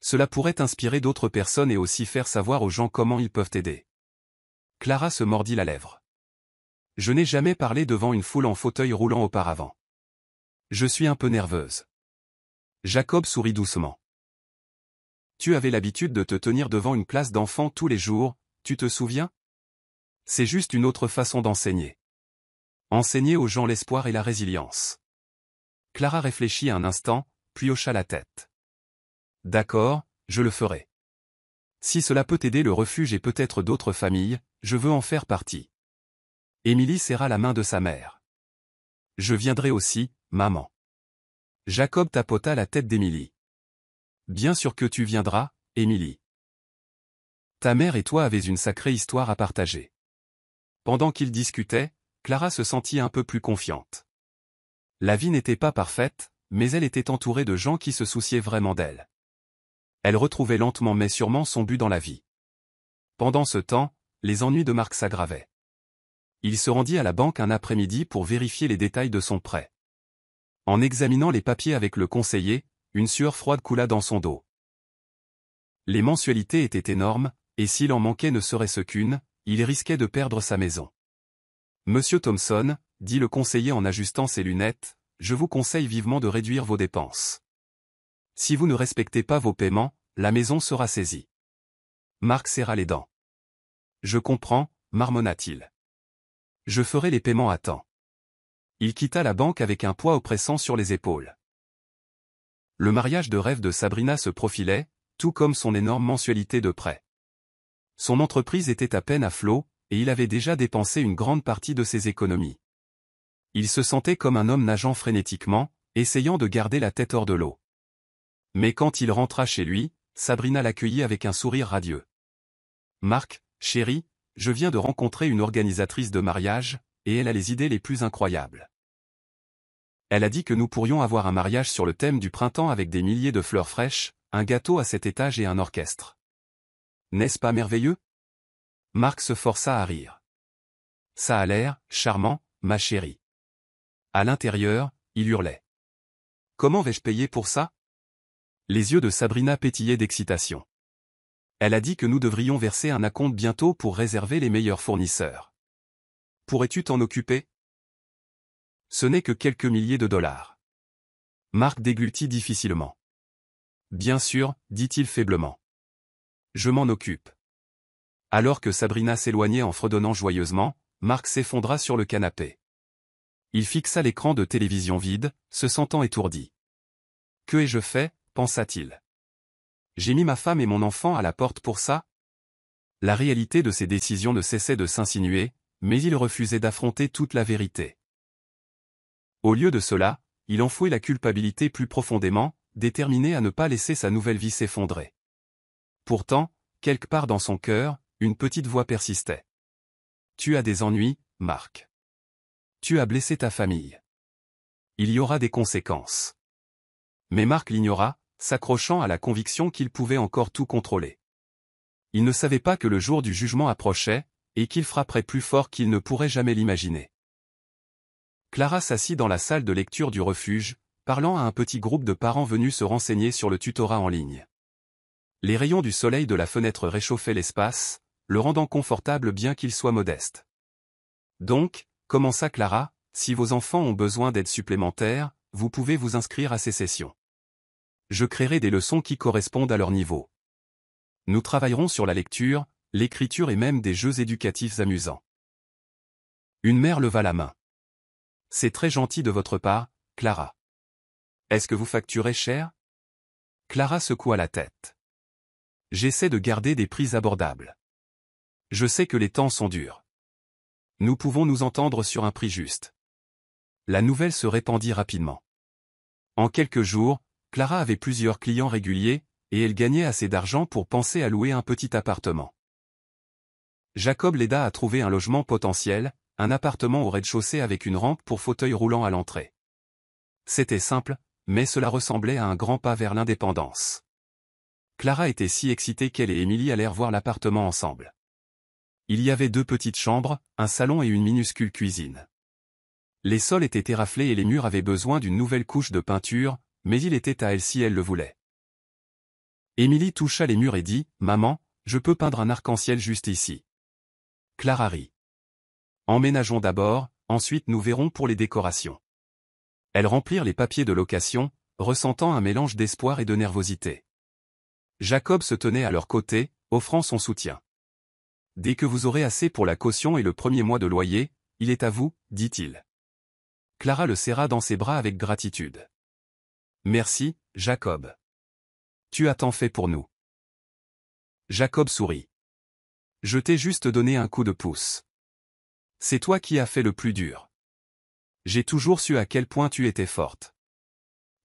Cela pourrait inspirer d'autres personnes et aussi faire savoir aux gens comment ils peuvent aider. Clara se mordit la lèvre. Je n'ai jamais parlé devant une foule en fauteuil roulant auparavant. Je suis un peu nerveuse. Jacob sourit doucement. Tu avais l'habitude de te tenir devant une classe d'enfants tous les jours, tu te souviens? C'est juste une autre façon d'enseigner. Enseigner aux gens l'espoir et la résilience. Clara réfléchit un instant, puis hocha la tête. D'accord, je le ferai. Si cela peut aider le refuge et peut-être d'autres familles, je veux en faire partie. Émilie serra la main de sa mère. Je viendrai aussi, maman. Jacob tapota la tête d'Émilie. Bien sûr que tu viendras, Émilie. Ta mère et toi avez une sacrée histoire à partager. Pendant qu'ils discutaient, Clara se sentit un peu plus confiante. La vie n'était pas parfaite, mais elle était entourée de gens qui se souciaient vraiment d'elle. Elle retrouvait lentement mais sûrement son but dans la vie. Pendant ce temps, les ennuis de Marc s'aggravaient. Il se rendit à la banque un après-midi pour vérifier les détails de son prêt. En examinant les papiers avec le conseiller, une sueur froide coula dans son dos. Les mensualités étaient énormes, et s'il en manquait ne serait-ce qu'une, il risquait de perdre sa maison. Monsieur Thompson, dit le conseiller en ajustant ses lunettes, je vous conseille vivement de réduire vos dépenses. Si vous ne respectez pas vos paiements, la maison sera saisie. Marc serra les dents. Je comprends, marmonna-t-il. Je ferai les paiements à temps. Il quitta la banque avec un poids oppressant sur les épaules. Le mariage de rêve de Sabrina se profilait, tout comme son énorme mensualité de prêt. Son entreprise était à peine à flot, et il avait déjà dépensé une grande partie de ses économies. Il se sentait comme un homme nageant frénétiquement, essayant de garder la tête hors de l'eau. Mais quand il rentra chez lui, Sabrina l'accueillit avec un sourire radieux. « Marc, chéri, je viens de rencontrer une organisatrice de mariage, et elle a les idées les plus incroyables. Elle a dit que nous pourrions avoir un mariage sur le thème du printemps avec des milliers de fleurs fraîches, un gâteau à 7 étages et un orchestre. N'est-ce pas merveilleux ?» Marc se força à rire. « Ça a l'air charmant, ma chérie. » À l'intérieur, il hurlait. « Comment vais-je payer pour ça ?» Les yeux de Sabrina pétillaient d'excitation. Elle a dit que nous devrions verser un acompte bientôt pour réserver les meilleurs fournisseurs. Pourrais-tu t'en occuper? Ce n'est que quelques milliers de dollars. Marc déglutit difficilement. Bien sûr, dit-il faiblement. Je m'en occupe. Alors que Sabrina s'éloignait en fredonnant joyeusement, Marc s'effondra sur le canapé. Il fixa l'écran de télévision vide, se sentant étourdi. Que ai-je fait, pensa-t-il. J'ai mis ma femme et mon enfant à la porte pour ça? La réalité de ses décisions ne cessait de s'insinuer, mais il refusait d'affronter toute la vérité. Au lieu de cela, il enfouait la culpabilité plus profondément, déterminé à ne pas laisser sa nouvelle vie s'effondrer. Pourtant, quelque part dans son cœur, une petite voix persistait. Tu as des ennuis, Marc. Tu as blessé ta famille. Il y aura des conséquences. Mais Marc l'ignora, s'accrochant à la conviction qu'il pouvait encore tout contrôler. Il ne savait pas que le jour du jugement approchait, et qu'il frapperait plus fort qu'il ne pourrait jamais l'imaginer. Clara s'assit dans la salle de lecture du refuge, parlant à un petit groupe de parents venus se renseigner sur le tutorat en ligne. Les rayons du soleil de la fenêtre réchauffaient l'espace, le rendant confortable bien qu'il soit modeste. Donc, commença Clara, si vos enfants ont besoin d'aide supplémentaire, vous pouvez vous inscrire à ces sessions. Je créerai des leçons qui correspondent à leur niveau. Nous travaillerons sur la lecture, l'écriture et même des jeux éducatifs amusants. Une mère leva la main. C'est très gentil de votre part, Clara. Est-ce que vous facturez cher? Clara secoua la tête. J'essaie de garder des prix abordables. Je sais que les temps sont durs. Nous pouvons nous entendre sur un prix juste. La nouvelle se répandit rapidement. En quelques jours, Clara avait plusieurs clients réguliers, et elle gagnait assez d'argent pour penser à louer un petit appartement. Jacob l'aida à trouver un logement potentiel, un appartement au rez-de-chaussée avec une rampe pour fauteuil roulant à l'entrée. C'était simple, mais cela ressemblait à un grand pas vers l'indépendance. Clara était si excitée qu'elle et Émilie allèrent voir l'appartement ensemble. Il y avait 2 petites chambres, un salon et une minuscule cuisine. Les sols étaient terraflés et les murs avaient besoin d'une nouvelle couche de peinture, mais il était à elle si elle le voulait. Émilie toucha les murs et dit « Maman, je peux peindre un arc-en-ciel juste ici. » Clara rit. « Emménageons d'abord, ensuite nous verrons pour les décorations. » Elles remplirent les papiers de location, ressentant un mélange d'espoir et de nervosité. Jacob se tenait à leur côté, offrant son soutien. « Dès que vous aurez assez pour la caution et le premier mois de loyer, il est à vous, dit-il. » Clara le serra dans ses bras avec gratitude. « Merci, Jacob. Tu as tant fait pour nous. » Jacob sourit. « Je t'ai juste donné un coup de pouce. C'est toi qui as fait le plus dur. J'ai toujours su à quel point tu étais forte. »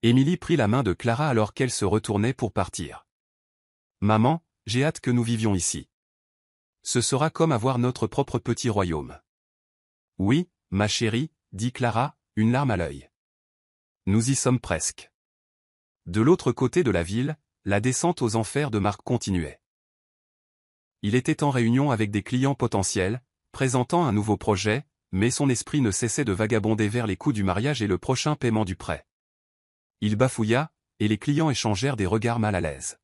Émilie prit la main de Clara alors qu'elle se retournait pour partir. « Maman, j'ai hâte que nous vivions ici. Ce sera comme avoir notre propre petit royaume. » « Oui, ma chérie, » dit Clara, une larme à l'œil. « Nous y sommes presque. » De l'autre côté de la ville, la descente aux enfers de Marc continuait. Il était en réunion avec des clients potentiels, présentant un nouveau projet, mais son esprit ne cessait de vagabonder vers les coûts du mariage et le prochain paiement du prêt. Il bafouilla, et les clients échangèrent des regards mal à l'aise.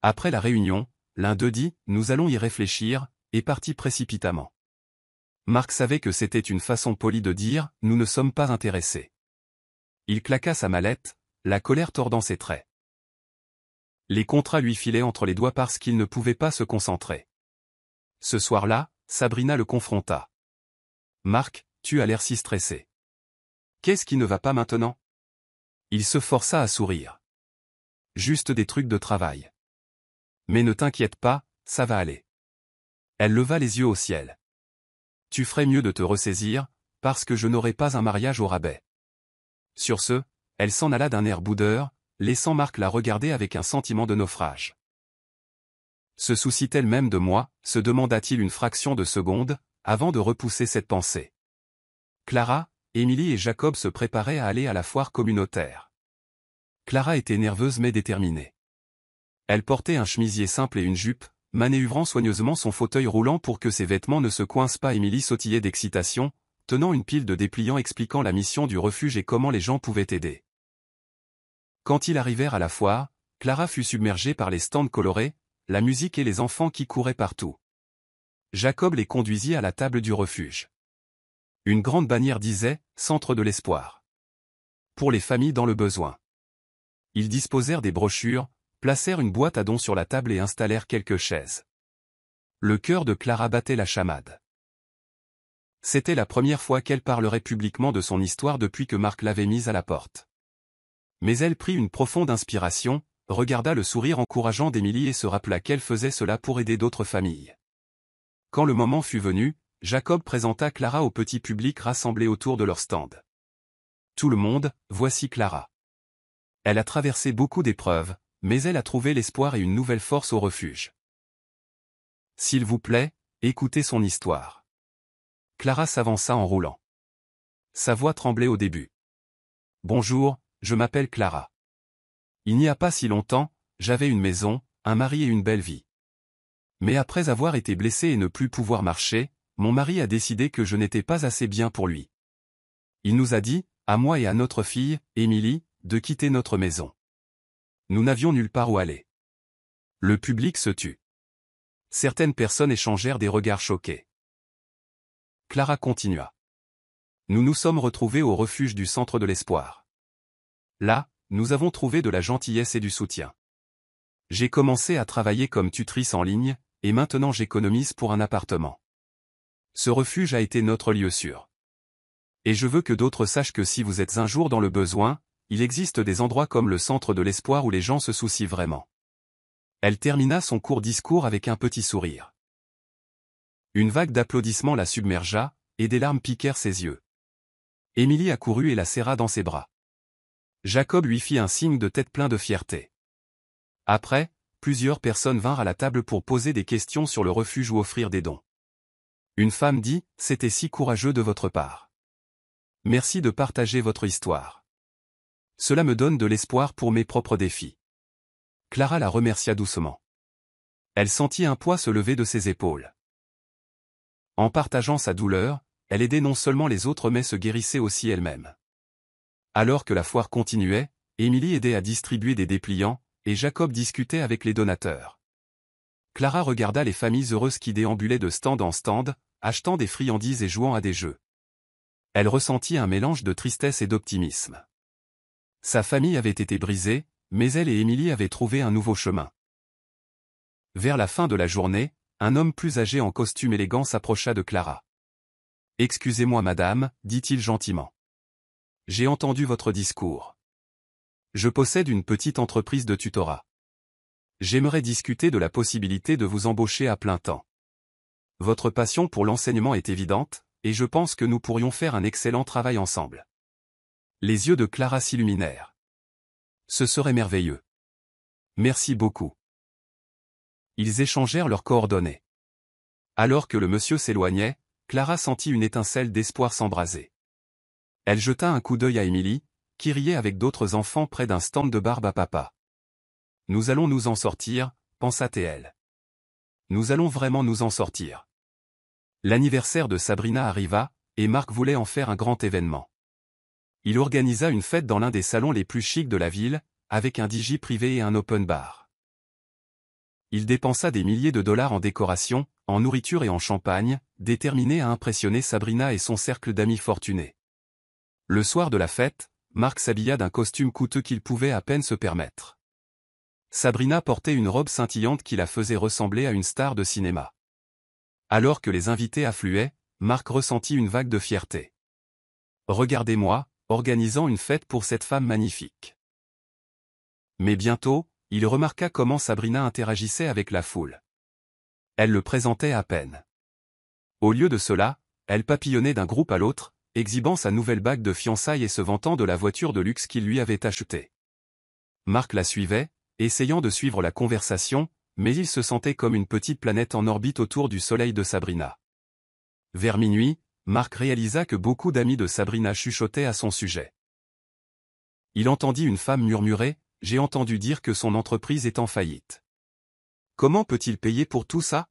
Après la réunion, l'un d'eux dit « Nous allons y réfléchir » et partit précipitamment. Marc savait que c'était une façon polie de dire « Nous ne sommes pas intéressés ». Il claqua sa mallette, la colère tordant ses traits. Les contrats lui filaient entre les doigts parce qu'il ne pouvait pas se concentrer. Ce soir-là, Sabrina le confronta. « Marc, tu as l'air si stressé. Qu'est-ce qui ne va pas maintenant ?» Il se força à sourire. « Juste des trucs de travail. Mais ne t'inquiète pas, ça va aller. » Elle leva les yeux au ciel. « Tu ferais mieux de te ressaisir, parce que je n'aurai pas un mariage au rabais. » Sur ce, elle s'en alla d'un air boudeur, laissant Marc la regarder avec un sentiment de naufrage. Se soucie-t-elle même de moi, se demanda-t-il une fraction de seconde, avant de repousser cette pensée. Clara, Émilie et Jacob se préparaient à aller à la foire communautaire. Clara était nerveuse mais déterminée. Elle portait un chemisier simple et une jupe, manœuvrant soigneusement son fauteuil roulant pour que ses vêtements ne se coincent pas. Émilie sautillait d'excitation, tenant une pile de dépliants expliquant la mission du refuge et comment les gens pouvaient aider. Quand ils arrivèrent à la foire, Clara fut submergée par les stands colorés, la musique et les enfants qui couraient partout. Jacob les conduisit à la table du refuge. Une grande bannière disait « Centre de l'espoir » pour les familles dans le besoin. Ils disposèrent des brochures, placèrent une boîte à dons sur la table et installèrent quelques chaises. Le cœur de Clara battait la chamade. C'était la première fois qu'elle parlerait publiquement de son histoire depuis que Marc l'avait mise à la porte. Mais elle prit une profonde inspiration, regarda le sourire encourageant d'Émilie et se rappela qu'elle faisait cela pour aider d'autres familles. Quand le moment fut venu, Jacob présenta Clara au petit public rassemblé autour de leur stand. « Tout le monde, voici Clara. Elle a traversé beaucoup d'épreuves, mais elle a trouvé l'espoir et une nouvelle force au refuge. S'il vous plaît, écoutez son histoire. Clara s'avança en roulant. Sa voix tremblait au début. Bonjour, je m'appelle Clara. Il n'y a pas si longtemps, j'avais une maison, un mari et une belle vie. Mais après avoir été blessée et ne plus pouvoir marcher, mon mari a décidé que je n'étais pas assez bien pour lui. Il nous a dit, à moi et à notre fille, Émilie, de quitter notre maison. Nous n'avions nulle part où aller. Le public se tut. Certaines personnes échangèrent des regards choqués. Clara continua. Nous nous sommes retrouvés au refuge du Centre de l'Espoir. Là, nous avons trouvé de la gentillesse et du soutien. J'ai commencé à travailler comme tutrice en ligne, et maintenant j'économise pour un appartement. Ce refuge a été notre lieu sûr. Et je veux que d'autres sachent que si vous êtes un jour dans le besoin, il existe des endroits comme le Centre de l'Espoir où les gens se soucient vraiment. Elle termina son court discours avec un petit sourire. Une vague d'applaudissements la submergea, et des larmes piquèrent ses yeux. Émilie accourut et la serra dans ses bras. Jacob lui fit un signe de tête plein de fierté. Après, plusieurs personnes vinrent à la table pour poser des questions sur le refuge ou offrir des dons. Une femme dit, « C'était si courageux de votre part. Merci de partager votre histoire. Cela me donne de l'espoir pour mes propres défis. » Clara la remercia doucement. Elle sentit un poids se lever de ses épaules. En partageant sa douleur, elle aidait non seulement les autres mais se guérissait aussi elle-même. Alors que la foire continuait, Émilie aidait à distribuer des dépliants, et Jacob discutait avec les donateurs. Clara regarda les familles heureuses qui déambulaient de stand en stand, achetant des friandises et jouant à des jeux. Elle ressentit un mélange de tristesse et d'optimisme. Sa famille avait été brisée, mais elle et Émilie avaient trouvé un nouveau chemin. Vers la fin de la journée, un homme plus âgé en costume élégant s'approcha de Clara. « Excusez-moi madame, dit-il gentiment. J'ai entendu votre discours. Je possède une petite entreprise de tutorat. J'aimerais discuter de la possibilité de vous embaucher à plein temps. Votre passion pour l'enseignement est évidente, et je pense que nous pourrions faire un excellent travail ensemble. » Les yeux de Clara s'illuminèrent. Ce serait merveilleux. Merci beaucoup. Ils échangèrent leurs coordonnées. Alors que le monsieur s'éloignait, Clara sentit une étincelle d'espoir s'embraser. Elle jeta un coup d'œil à Émilie, qui riait avec d'autres enfants près d'un stand de barbe à papa. « Nous allons nous en sortir, pensa-t-elle. Nous allons vraiment nous en sortir. » L'anniversaire de Sabrina arriva, et Marc voulait en faire un grand événement. Il organisa une fête dans l'un des salons les plus chics de la ville, avec un DJ privé et un open bar. Il dépensa des milliers de dollars en décoration, en nourriture et en champagne, déterminé à impressionner Sabrina et son cercle d'amis fortunés. Le soir de la fête, Marc s'habilla d'un costume coûteux qu'il pouvait à peine se permettre. Sabrina portait une robe scintillante qui la faisait ressembler à une star de cinéma. Alors que les invités affluaient, Marc ressentit une vague de fierté. « Regardez-moi, organisant une fête pour cette femme magnifique. » Mais bientôt, il remarqua comment Sabrina interagissait avec la foule. Elle le présentait à peine. Au lieu de cela, elle papillonnait d'un groupe à l'autre, exhibant sa nouvelle bague de fiançailles et se vantant de la voiture de luxe qu'il lui avait achetée. Marc la suivait, essayant de suivre la conversation, mais il se sentait comme une petite planète en orbite autour du soleil de Sabrina. Vers minuit, Marc réalisa que beaucoup d'amis de Sabrina chuchotaient à son sujet. Il entendit une femme murmurer, « J'ai entendu dire que son entreprise est en faillite. Comment peut-il payer pour tout ça ?»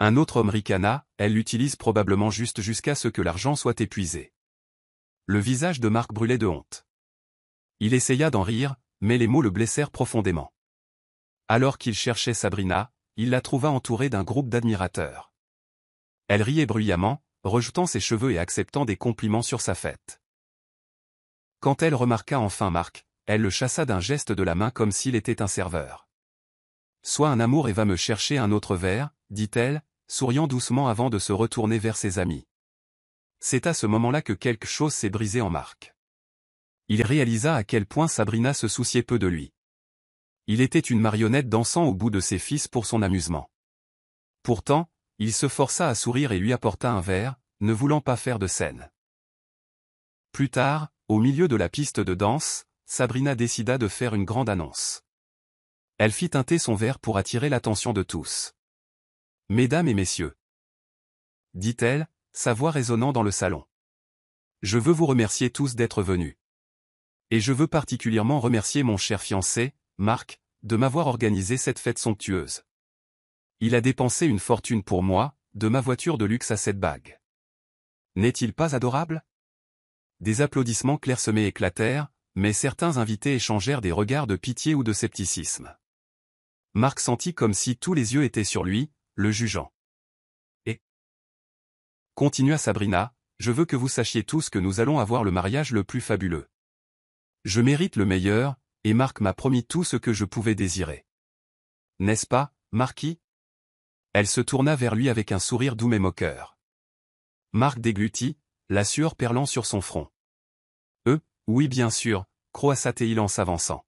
Un autre homme ricana, « Elle l'utilise probablement juste jusqu'à ce que l'argent soit épuisé. » Le visage de Marc brûlait de honte. Il essaya d'en rire, mais les mots le blessèrent profondément. Alors qu'il cherchait Sabrina, il la trouva entourée d'un groupe d'admirateurs. Elle riait bruyamment, rejetant ses cheveux et acceptant des compliments sur sa fête. Quand elle remarqua enfin Marc, elle le chassa d'un geste de la main comme s'il était un serveur. « Sois un amour et va me chercher un autre verre, » dit-elle, souriant doucement avant de se retourner vers ses amis. C'est à ce moment-là que quelque chose s'est brisé en Marc. Il réalisa à quel point Sabrina se souciait peu de lui. Il était une marionnette dansant au bout de ses fils pour son amusement. Pourtant, il se força à sourire et lui apporta un verre, ne voulant pas faire de scène. Plus tard, au milieu de la piste de danse, Sabrina décida de faire une grande annonce. Elle fit teinter son verre pour attirer l'attention de tous. « Mesdames et messieurs, » dit-elle, sa voix résonnant dans le salon. « Je veux vous remercier tous d'être venus. Et je veux particulièrement remercier mon cher fiancé, Marc, de m'avoir organisé cette fête somptueuse. Il a dépensé une fortune pour moi, de ma voiture de luxe à cette bague. N'est-il pas adorable ?» Des applaudissements clairsemés éclatèrent, mais certains invités échangèrent des regards de pitié ou de scepticisme. Marc sentit comme si tous les yeux étaient sur lui, le jugeant. Et continua Sabrina, je veux que vous sachiez tous que nous allons avoir le mariage le plus fabuleux. Je mérite le meilleur, et Marc m'a promis tout ce que je pouvais désirer. N'est-ce pas, Marquis ? Elle se tourna vers lui avec un sourire doux mais moqueur. Marc déglutit, la sueur perlant sur son front. Oui bien sûr, croassa-t-il en s'avançant.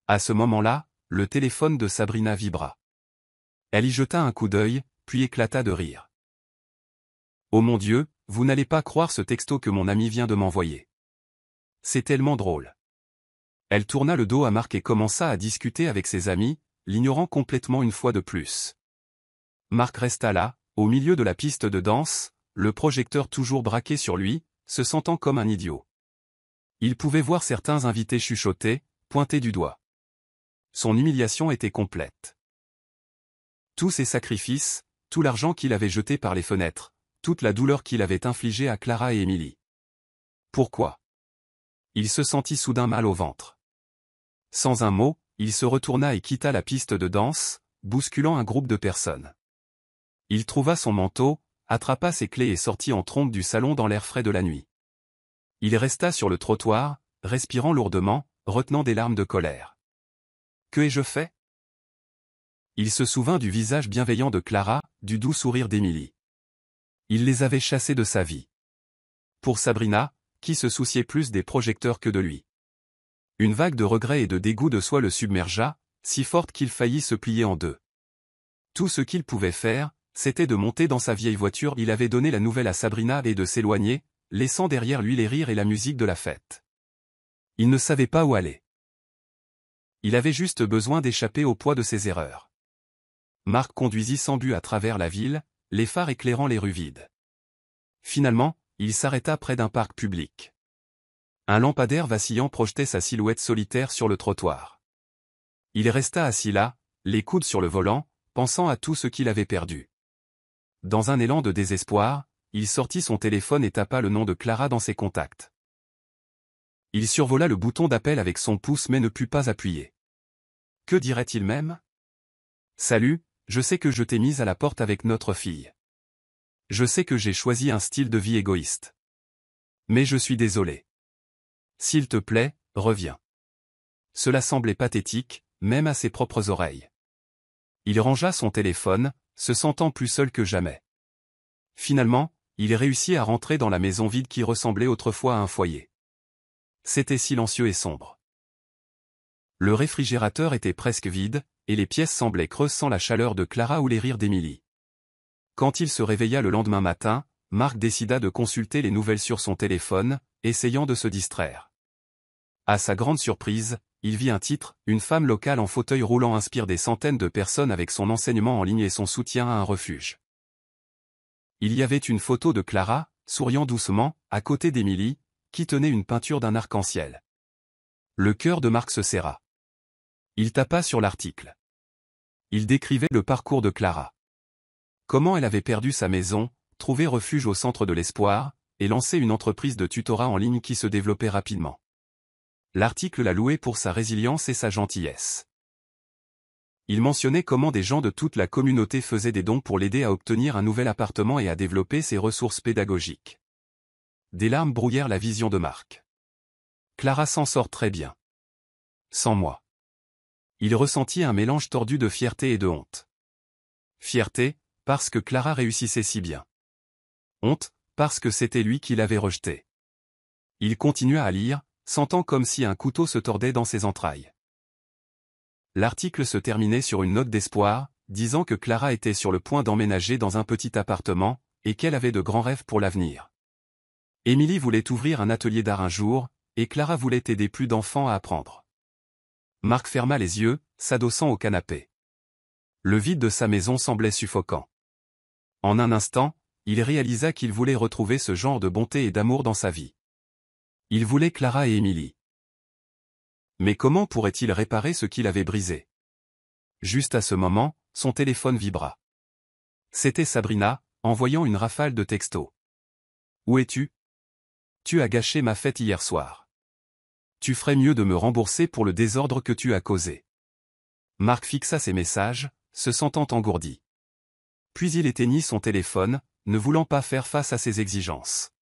À ce moment-là, le téléphone de Sabrina vibra. Elle y jeta un coup d'œil, puis éclata de rire. « Oh mon Dieu, vous n'allez pas croire ce texto que mon ami vient de m'envoyer. C'est tellement drôle. » Elle tourna le dos à Marc et commença à discuter avec ses amis, l'ignorant complètement une fois de plus. Marc resta là, au milieu de la piste de danse, le projecteur toujours braqué sur lui, se sentant comme un idiot. Il pouvait voir certains invités chuchoter, pointer du doigt. Son humiliation était complète. Tous ses sacrifices, tout l'argent qu'il avait jeté par les fenêtres, toute la douleur qu'il avait infligée à Clara et Émilie. Pourquoi ? Il se sentit soudain mal au ventre. Sans un mot, il se retourna et quitta la piste de danse, bousculant un groupe de personnes. Il trouva son manteau, attrapa ses clés et sortit en trombe du salon dans l'air frais de la nuit. Il resta sur le trottoir, respirant lourdement, retenant des larmes de colère. Que ai-je fait ? Il se souvint du visage bienveillant de Clara, du doux sourire d'Émilie. Il les avait chassés de sa vie. Pour Sabrina, qui se souciait plus des projecteurs que de lui. Une vague de regret et de dégoût de soi le submergea, si forte qu'il faillit se plier en deux. Tout ce qu'il pouvait faire, c'était de monter dans sa vieille voiture. Il avait donné la nouvelle à Sabrina et de s'éloigner, laissant derrière lui les rires et la musique de la fête. Il ne savait pas où aller. Il avait juste besoin d'échapper au poids de ses erreurs. Marc conduisit sans but à travers la ville, les phares éclairant les rues vides. Finalement, il s'arrêta près d'un parc public. Un lampadaire vacillant projetait sa silhouette solitaire sur le trottoir. Il resta assis là, les coudes sur le volant, pensant à tout ce qu'il avait perdu. Dans un élan de désespoir, il sortit son téléphone et tapa le nom de Clara dans ses contacts. Il survola le bouton d'appel avec son pouce mais ne put pas appuyer. Que dirait-il même ? « Salut, je sais que je t'ai mise à la porte avec notre fille. Je sais que j'ai choisi un style de vie égoïste. Mais je suis désolé. S'il te plaît, reviens. » Cela semblait pathétique, même à ses propres oreilles. Il rangea son téléphone, se sentant plus seul que jamais. Finalement, il réussit à rentrer dans la maison vide qui ressemblait autrefois à un foyer. C'était silencieux et sombre. Le réfrigérateur était presque vide, et les pièces semblaient creuses sans la chaleur de Clara ou les rires d'Émilie. Quand il se réveilla le lendemain matin, Marc décida de consulter les nouvelles sur son téléphone, essayant de se distraire. À sa grande surprise, il vit un titre, une femme locale en fauteuil roulant inspire des centaines de personnes avec son enseignement en ligne et son soutien à un refuge. Il y avait une photo de Clara, souriant doucement, à côté d'Émilie, qui tenait une peinture d'un arc-en-ciel. Le cœur de Marc se serra. Il tapa sur l'article. Il décrivait le parcours de Clara. Comment elle avait perdu sa maison, trouvé refuge au centre de l'espoir, et lancé une entreprise de tutorat en ligne qui se développait rapidement. L'article la louait pour sa résilience et sa gentillesse. Il mentionnait comment des gens de toute la communauté faisaient des dons pour l'aider à obtenir un nouvel appartement et à développer ses ressources pédagogiques. Des larmes brouillèrent la vision de Marc. Clara s'en sort très bien. Sans moi. Il ressentit un mélange tordu de fierté et de honte. Fierté, parce que Clara réussissait si bien. Honte, parce que c'était lui qui l'avait rejetée. Il continua à lire, sentant comme si un couteau se tordait dans ses entrailles. L'article se terminait sur une note d'espoir, disant que Clara était sur le point d'emménager dans un petit appartement, et qu'elle avait de grands rêves pour l'avenir. Émilie voulait ouvrir un atelier d'art un jour, et Clara voulait aider plus d'enfants à apprendre. Marc ferma les yeux, s'adossant au canapé. Le vide de sa maison semblait suffocant. En un instant, il réalisa qu'il voulait retrouver ce genre de bonté et d'amour dans sa vie. Il voulait Clara et Émilie. Mais comment pourrait-il réparer ce qu'il avait brisé? Juste à ce moment, son téléphone vibra. C'était Sabrina, envoyant une rafale de textos. « Où es-tu? Tu as gâché ma fête hier soir. Tu ferais mieux de me rembourser pour le désordre que tu as causé. » Marc fixa ses messages, se sentant engourdi. Puis il éteignit son téléphone, ne voulant pas faire face à ses exigences.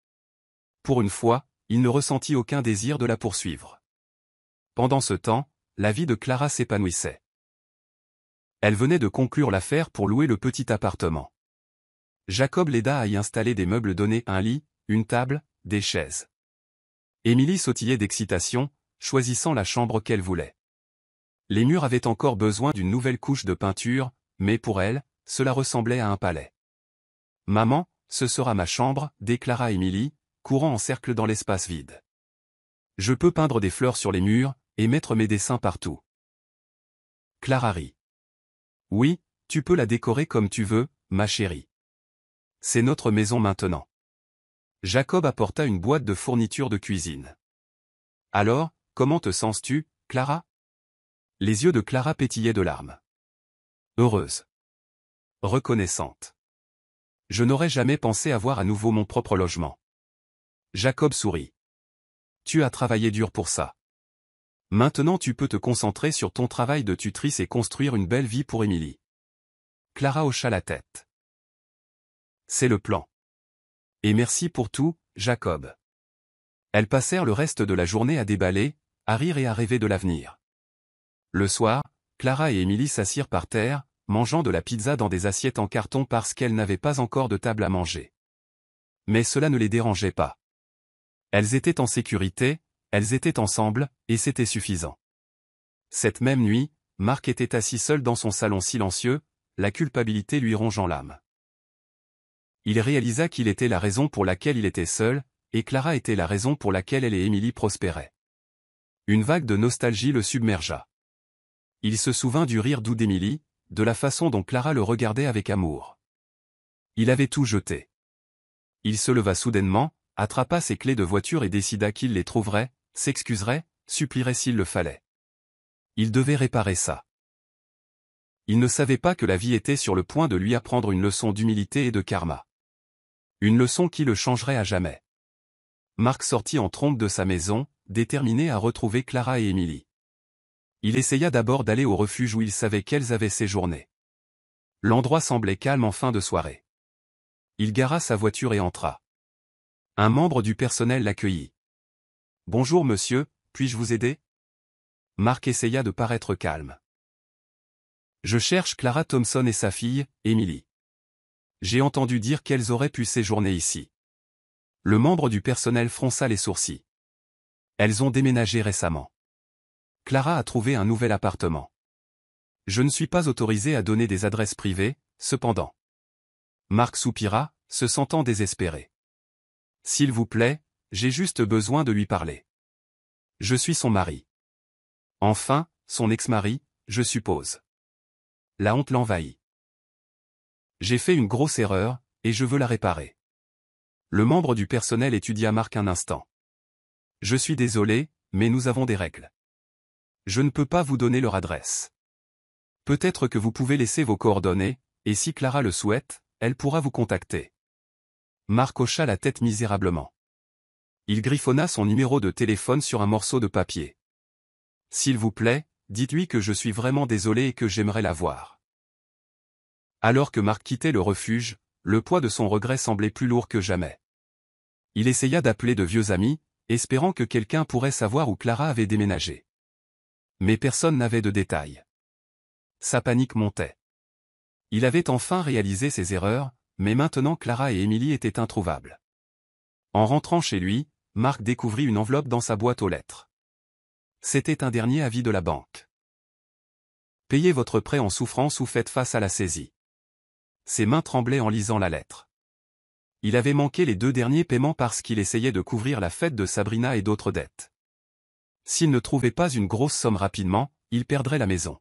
Pour une fois, il ne ressentit aucun désir de la poursuivre. Pendant ce temps, la vie de Clara s'épanouissait. Elle venait de conclure l'affaire pour louer le petit appartement. Jacob l'aida à y installer des meubles donnés, un lit, une table, des chaises. Émilie sautillait d'excitation, choisissant la chambre qu'elle voulait. Les murs avaient encore besoin d'une nouvelle couche de peinture, mais pour elle, cela ressemblait à un palais. « Maman, ce sera ma chambre », déclara Émilie, courant en cercle dans l'espace vide. « Je peux peindre des fleurs sur les murs, et mettre mes dessins partout. » Clara rit. « Oui, tu peux la décorer comme tu veux, ma chérie. C'est notre maison maintenant. » Jacob apporta une boîte de fournitures de cuisine. « Alors, comment te sens-tu, Clara ?» Les yeux de Clara pétillaient de larmes. Heureuse. Reconnaissante. Je n'aurais jamais pensé avoir à nouveau mon propre logement. Jacob sourit. Tu as travaillé dur pour ça. Maintenant tu peux te concentrer sur ton travail de tutrice et construire une belle vie pour Émilie. Clara hocha la tête. C'est le plan. Et merci pour tout, Jacob. Elles passèrent le reste de la journée à déballer, à rire et à rêver de l'avenir. Le soir, Clara et Émilie s'assirent par terre, mangeant de la pizza dans des assiettes en carton parce qu'elles n'avaient pas encore de table à manger. Mais cela ne les dérangeait pas. Elles étaient en sécurité, elles étaient ensemble, et c'était suffisant. Cette même nuit, Marc était assis seul dans son salon silencieux, la culpabilité lui rongeant l'âme. Il réalisa qu'il était la raison pour laquelle il était seul, et Clara était la raison pour laquelle elle et Émilie prospéraient. Une vague de nostalgie le submergea. Il se souvint du rire doux d'Émilie, de la façon dont Clara le regardait avec amour. Il avait tout jeté. Il se leva soudainement, attrapa ses clés de voiture et décida qu'il les trouverait, s'excuserait, supplierait s'il le fallait. Il devait réparer ça. Il ne savait pas que la vie était sur le point de lui apprendre une leçon d'humilité et de karma. Une leçon qui le changerait à jamais. Marc sortit en trombe de sa maison, déterminé à retrouver Clara et Émilie. Il essaya d'abord d'aller au refuge où il savait qu'elles avaient séjourné. L'endroit semblait calme en fin de soirée. Il gara sa voiture et entra. Un membre du personnel l'accueillit. « Bonjour monsieur, puis-je vous aider ?» Marc essaya de paraître calme. « Je cherche Clara Thompson et sa fille, Émilie. J'ai entendu dire qu'elles auraient pu séjourner ici. » Le membre du personnel fronça les sourcils. « Elles ont déménagé récemment. Clara a trouvé un nouvel appartement. Je ne suis pas autorisé à donner des adresses privées, cependant. » Marc soupira, se sentant désespéré. « S'il vous plaît, j'ai juste besoin de lui parler. Je suis son mari. » Enfin, son ex-mari, je suppose. La honte l'envahit. « J'ai fait une grosse erreur, et je veux la réparer. » Le membre du personnel étudia Marc un instant. « Je suis désolé, mais nous avons des règles. Je ne peux pas vous donner leur adresse. Peut-être que vous pouvez laisser vos coordonnées, et si Clara le souhaite, elle pourra vous contacter. » Marc hocha la tête misérablement. Il griffonna son numéro de téléphone sur un morceau de papier. « S'il vous plaît, dites-lui que je suis vraiment désolé et que j'aimerais la voir. » Alors que Marc quittait le refuge, le poids de son regret semblait plus lourd que jamais. Il essaya d'appeler de vieux amis, espérant que quelqu'un pourrait savoir où Clara avait déménagé. Mais personne n'avait de détails. Sa panique montait. Il avait enfin réalisé ses erreurs, mais maintenant Clara et Émilie étaient introuvables. En rentrant chez lui, Marc découvrit une enveloppe dans sa boîte aux lettres. C'était un dernier avis de la banque. Payez votre prêt en souffrance ou faites face à la saisie. Ses mains tremblaient en lisant la lettre. Il avait manqué les 2 derniers paiements parce qu'il essayait de couvrir la fête de Sabrina et d'autres dettes. S'il ne trouvait pas une grosse somme rapidement, il perdrait la maison.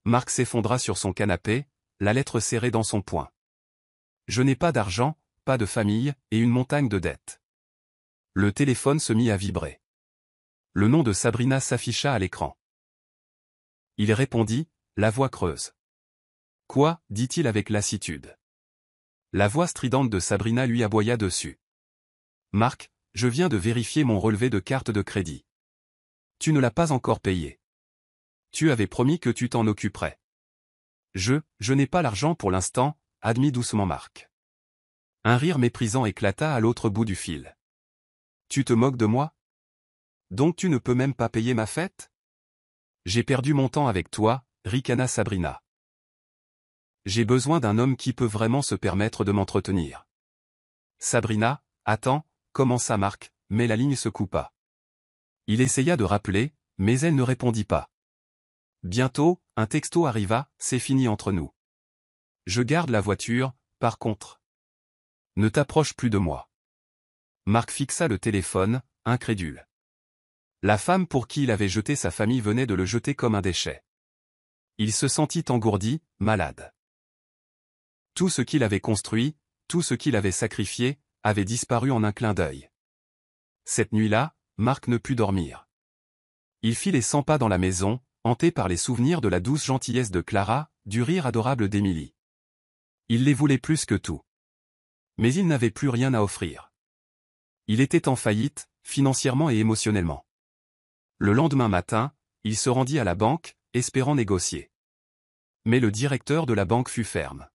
Marc s'effondra sur son canapé, la lettre serrée dans son poing. Je n'ai pas d'argent, pas de famille, et une montagne de dettes. Le téléphone se mit à vibrer. Le nom de Sabrina s'afficha à l'écran. Il répondit, la voix creuse. Quoi, dit-il avec lassitude. La voix stridente de Sabrina lui aboya dessus. Marc, je viens de vérifier mon relevé de carte de crédit. Tu ne l'as pas encore payé. Tu avais promis que tu t'en occuperais. Je n'ai pas l'argent pour l'instant, admit doucement Marc. Un rire méprisant éclata à l'autre bout du fil. Tu te moques de moi? Donc tu ne peux même pas payer ma fête? J'ai perdu mon temps avec toi, ricana Sabrina. J'ai besoin d'un homme qui peut vraiment se permettre de m'entretenir. Sabrina, attends, commença Marc, mais la ligne se coupa. Il essaya de rappeler, mais elle ne répondit pas. Bientôt, un texto arriva, c'est fini entre nous. Je garde la voiture, par contre. Ne t'approche plus de moi. Marc fixa le téléphone, incrédule. La femme pour qui il avait jeté sa famille venait de le jeter comme un déchet. Il se sentit engourdi, malade. Tout ce qu'il avait construit, tout ce qu'il avait sacrifié, avait disparu en un clin d'œil. Cette nuit-là, Marc ne put dormir. Il fit les 100 pas dans la maison, hanté par les souvenirs de la douce gentillesse de Clara, du rire adorable d'Émilie. Il les voulait plus que tout. Mais il n'avait plus rien à offrir. Il était en faillite, financièrement et émotionnellement. Le lendemain matin, il se rendit à la banque, espérant négocier. Mais le directeur de la banque fut ferme.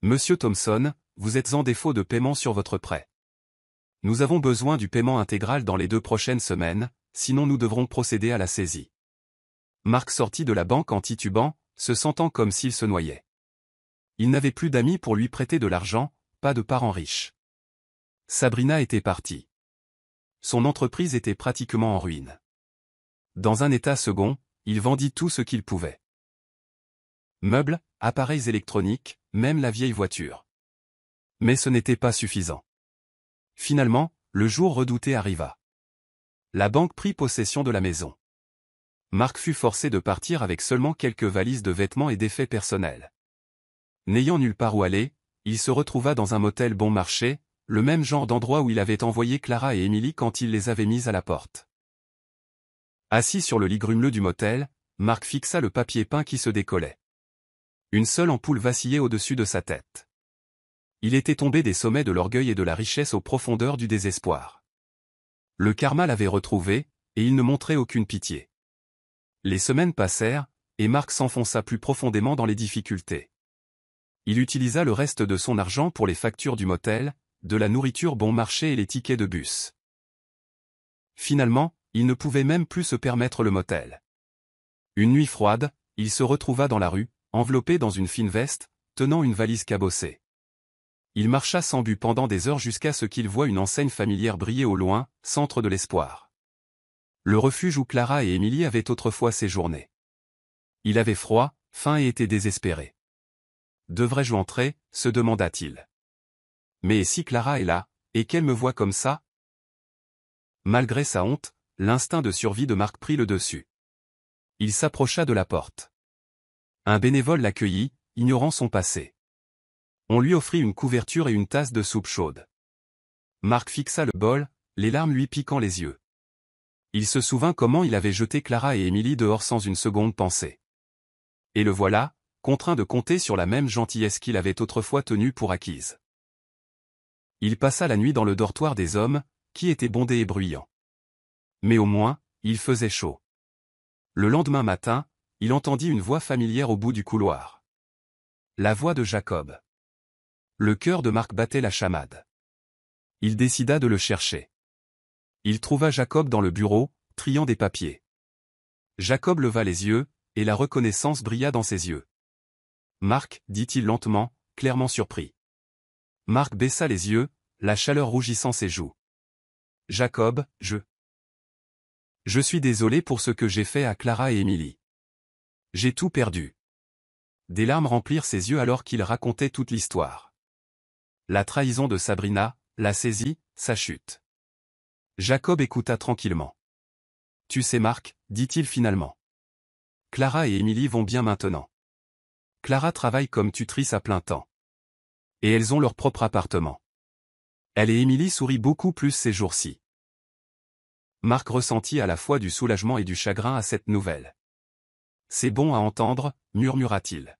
Monsieur Thompson, vous êtes en défaut de paiement sur votre prêt. Nous avons besoin du paiement intégral dans les 2 prochaines semaines, sinon nous devrons procéder à la saisie. Marc sortit de la banque en titubant, se sentant comme s'il se noyait. Il n'avait plus d'amis pour lui prêter de l'argent, pas de parents riches. Sabrina était partie. Son entreprise était pratiquement en ruine. Dans un état second, il vendit tout ce qu'il pouvait. Meubles, appareils électroniques, même la vieille voiture. Mais ce n'était pas suffisant. Finalement, le jour redouté arriva. La banque prit possession de la maison. Marc fut forcé de partir avec seulement quelques valises de vêtements et d'effets personnels. N'ayant nulle part où aller, il se retrouva dans un motel bon marché, le même genre d'endroit où il avait envoyé Clara et Émilie quand il les avait mises à la porte. Assis sur le lit grumeleux du motel, Marc fixa le papier peint qui se décollait. Une seule ampoule vacillait au-dessus de sa tête. Il était tombé des sommets de l'orgueil et de la richesse aux profondeurs du désespoir. Le karma l'avait retrouvé, et il ne montrait aucune pitié. Les semaines passèrent, et Marc s'enfonça plus profondément dans les difficultés. Il utilisa le reste de son argent pour les factures du motel, de la nourriture bon marché et les tickets de bus. Finalement, il ne pouvait même plus se permettre le motel. Une nuit froide, il se retrouva dans la rue, enveloppé dans une fine veste, tenant une valise cabossée. Il marcha sans but pendant des heures jusqu'à ce qu'il voie une enseigne familière briller au loin, centre de l'espoir. Le refuge où Clara et Émilie avaient autrefois séjourné. Il avait froid, faim et était désespéré. Devrais-je entrer, se demanda-t-il. Mais si Clara est là, et qu'elle me voit comme ça? Malgré sa honte, l'instinct de survie de Marc prit le dessus. Il s'approcha de la porte. Un bénévole l'accueillit, ignorant son passé. On lui offrit une couverture et une tasse de soupe chaude. Marc fixa le bol, les larmes lui piquant les yeux. Il se souvint comment il avait jeté Clara et Émilie dehors sans une seconde pensée. Et le voilà, contraint de compter sur la même gentillesse qu'il avait autrefois tenue pour acquise. Il passa la nuit dans le dortoir des hommes, qui était bondé et bruyant. Mais au moins, il faisait chaud. Le lendemain matin, il entendit une voix familière au bout du couloir. La voix de Jacob. Le cœur de Marc battait la chamade. Il décida de le chercher. Il trouva Jacob dans le bureau, triant des papiers. Jacob leva les yeux, et la reconnaissance brilla dans ses yeux. « Marc, dit-il lentement, clairement surpris. Marc baissa les yeux, la chaleur rougissant ses joues. « Jacob, je suis désolé pour ce que j'ai fait à Clara et Émilie. J'ai tout perdu. » Des larmes remplirent ses yeux alors qu'il racontait toute l'histoire. La trahison de Sabrina, la saisie, sa chute. Jacob écouta tranquillement. Tu sais Marc, dit-il finalement. Clara et Émilie vont bien maintenant. Clara travaille comme tutrice à plein temps. Et elles ont leur propre appartement. Elle et Émilie sourient beaucoup plus ces jours-ci. Marc ressentit à la fois du soulagement et du chagrin à cette nouvelle. C'est bon à entendre, murmura-t-il.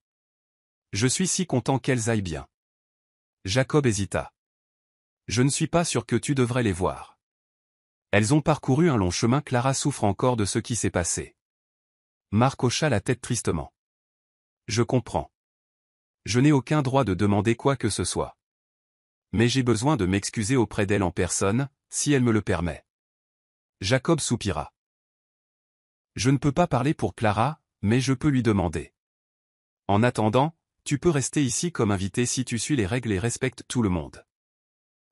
Je suis si content qu'elles aillent bien. Jacob hésita. Je ne suis pas sûr que tu devrais les voir. Elles ont parcouru un long chemin. Clara souffre encore de ce qui s'est passé. Marc hocha la tête tristement. Je comprends. Je n'ai aucun droit de demander quoi que ce soit. Mais j'ai besoin de m'excuser auprès d'elle en personne, si elle me le permet. Jacob soupira. Je ne peux pas parler pour Clara, mais je peux lui demander. En attendant, tu peux rester ici comme invité si tu suis les règles et respectes tout le monde.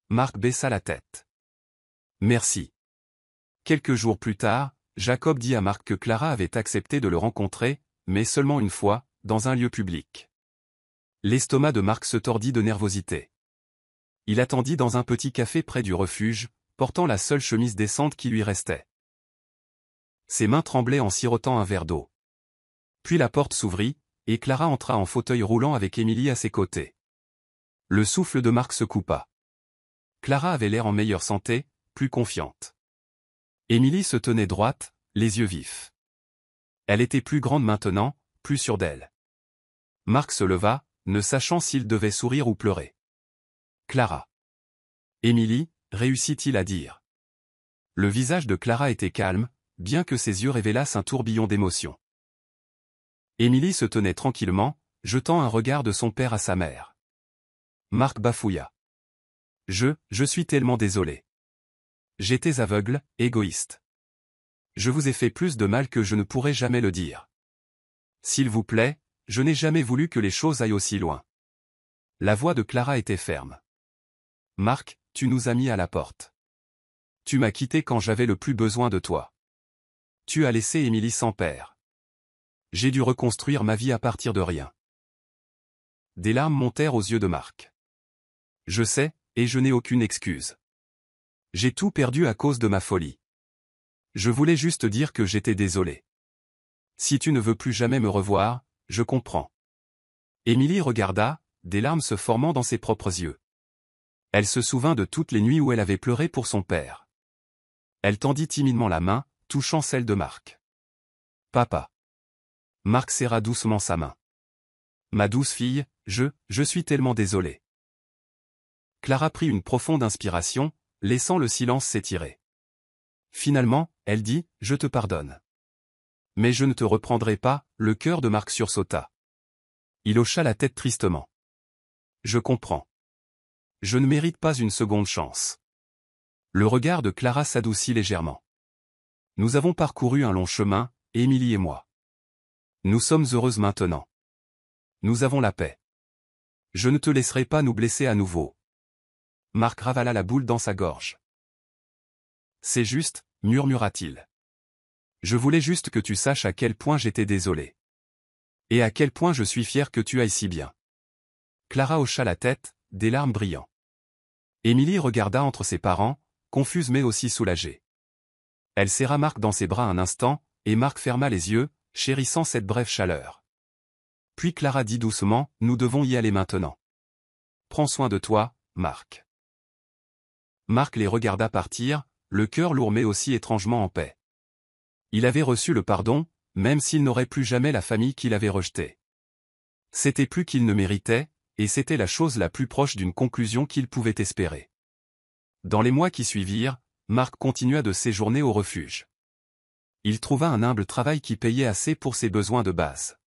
Marc baissa la tête. Merci. Quelques jours plus tard, Jacob dit à Marc que Clara avait accepté de le rencontrer, mais seulement une fois, dans un lieu public. L'estomac de Marc se tordit de nervosité. Il attendit dans un petit café près du refuge, portant la seule chemise décente qui lui restait. Ses mains tremblaient en sirotant un verre d'eau. Puis la porte s'ouvrit, et Clara entra en fauteuil roulant avec Émilie à ses côtés. Le souffle de Marc se coupa. Clara avait l'air en meilleure santé, plus confiante. Émilie se tenait droite, les yeux vifs. Elle était plus grande maintenant, plus sûre d'elle. Marc se leva, ne sachant s'il devait sourire ou pleurer. Clara. Émilie, réussit-il à dire. Le visage de Clara était calme, bien que ses yeux révélassent un tourbillon d'émotions. Émilie se tenait tranquillement, jetant un regard de son père à sa mère. Marc bafouilla. Je suis tellement désolé. J'étais aveugle, égoïste. Je vous ai fait plus de mal que je ne pourrais jamais le dire. S'il vous plaît, je n'ai jamais voulu que les choses aillent aussi loin. La voix de Clara était ferme. Marc, tu nous as mis à la porte. Tu m'as quitté quand j'avais le plus besoin de toi. Tu as laissé Émilie sans père. J'ai dû reconstruire ma vie à partir de rien. Des larmes montèrent aux yeux de Marc. Je sais, et je n'ai aucune excuse. J'ai tout perdu à cause de ma folie. Je voulais juste dire que j'étais désolé. Si tu ne veux plus jamais me revoir, je comprends. Émilie regarda, des larmes se formant dans ses propres yeux. Elle se souvint de toutes les nuits où elle avait pleuré pour son père. Elle tendit timidement la main, touchant celle de Marc. Papa. Marc serra doucement sa main. Ma douce fille, je suis tellement désolé. Clara prit une profonde inspiration, laissant le silence s'étirer. Finalement, elle dit, je te pardonne. Mais je ne te reprendrai pas, le cœur de Marc sursauta. Il hocha la tête tristement. Je comprends. Je ne mérite pas une seconde chance. Le regard de Clara s'adoucit légèrement. Nous avons parcouru un long chemin, Émilie et moi. Nous sommes heureuses maintenant. Nous avons la paix. Je ne te laisserai pas nous blesser à nouveau. Marc ravala la boule dans sa gorge. C'est juste, murmura-t-il. Je voulais juste que tu saches à quel point j'étais désolé. Et à quel point je suis fier que tu ailles si bien. Clara hocha la tête, des larmes brillant. Émilie regarda entre ses parents, confuse mais aussi soulagée. Elle serra Marc dans ses bras un instant, et Marc ferma les yeux, chérissant cette brève chaleur. Puis Clara dit doucement, nous devons y aller maintenant. Prends soin de toi, Marc. Marc les regarda partir, le cœur lourd mais aussi étrangement en paix. Il avait reçu le pardon, même s'il n'aurait plus jamais la famille qu'il avait rejetée. C'était plus qu'il ne méritait, et c'était la chose la plus proche d'une conclusion qu'il pouvait espérer. Dans les mois qui suivirent, Marc continua de séjourner au refuge. Il trouva un humble travail qui payait assez pour ses besoins de base.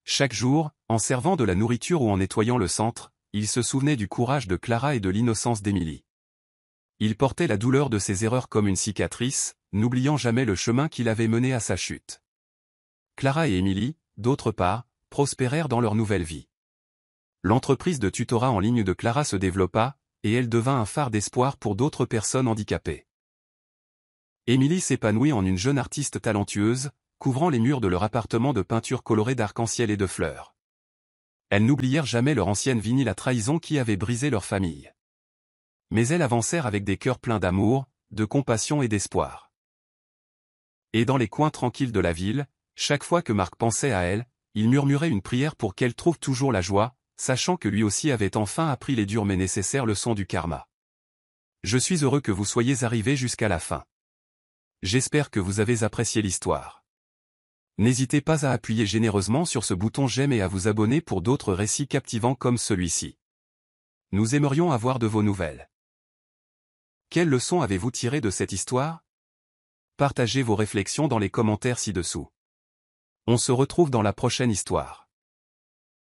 Chaque jour, en servant de la nourriture ou en nettoyant le centre, il se souvenait du courage de Clara et de l'innocence d'Émilie. Il portait la douleur de ses erreurs comme une cicatrice, n'oubliant jamais le chemin qu'il avait mené à sa chute. Clara et Émilie, d'autre part, prospérèrent dans leur nouvelle vie. L'entreprise de tutorat en ligne de Clara se développa, et elle devint un phare d'espoir pour d'autres personnes handicapées. Émilie s'épanouit en une jeune artiste talentueuse, couvrant les murs de leur appartement de peintures colorées d'arc-en-ciel et de fleurs. Elles n'oublièrent jamais leur ancienne vie ni la trahison qui avait brisé leur famille. Mais elles avancèrent avec des cœurs pleins d'amour, de compassion et d'espoir. Et dans les coins tranquilles de la ville, chaque fois que Marc pensait à elle, il murmurait une prière pour qu'elle trouve toujours la joie, sachant que lui aussi avait enfin appris les dures mais nécessaires leçons du karma. Je suis heureux que vous soyez arrivés jusqu'à la fin. J'espère que vous avez apprécié l'histoire. N'hésitez pas à appuyer généreusement sur ce bouton j'aime et à vous abonner pour d'autres récits captivants comme celui-ci. Nous aimerions avoir de vos nouvelles. Quelles leçons avez-vous tirées de cette histoire? Partagez vos réflexions dans les commentaires ci-dessous. On se retrouve dans la prochaine histoire.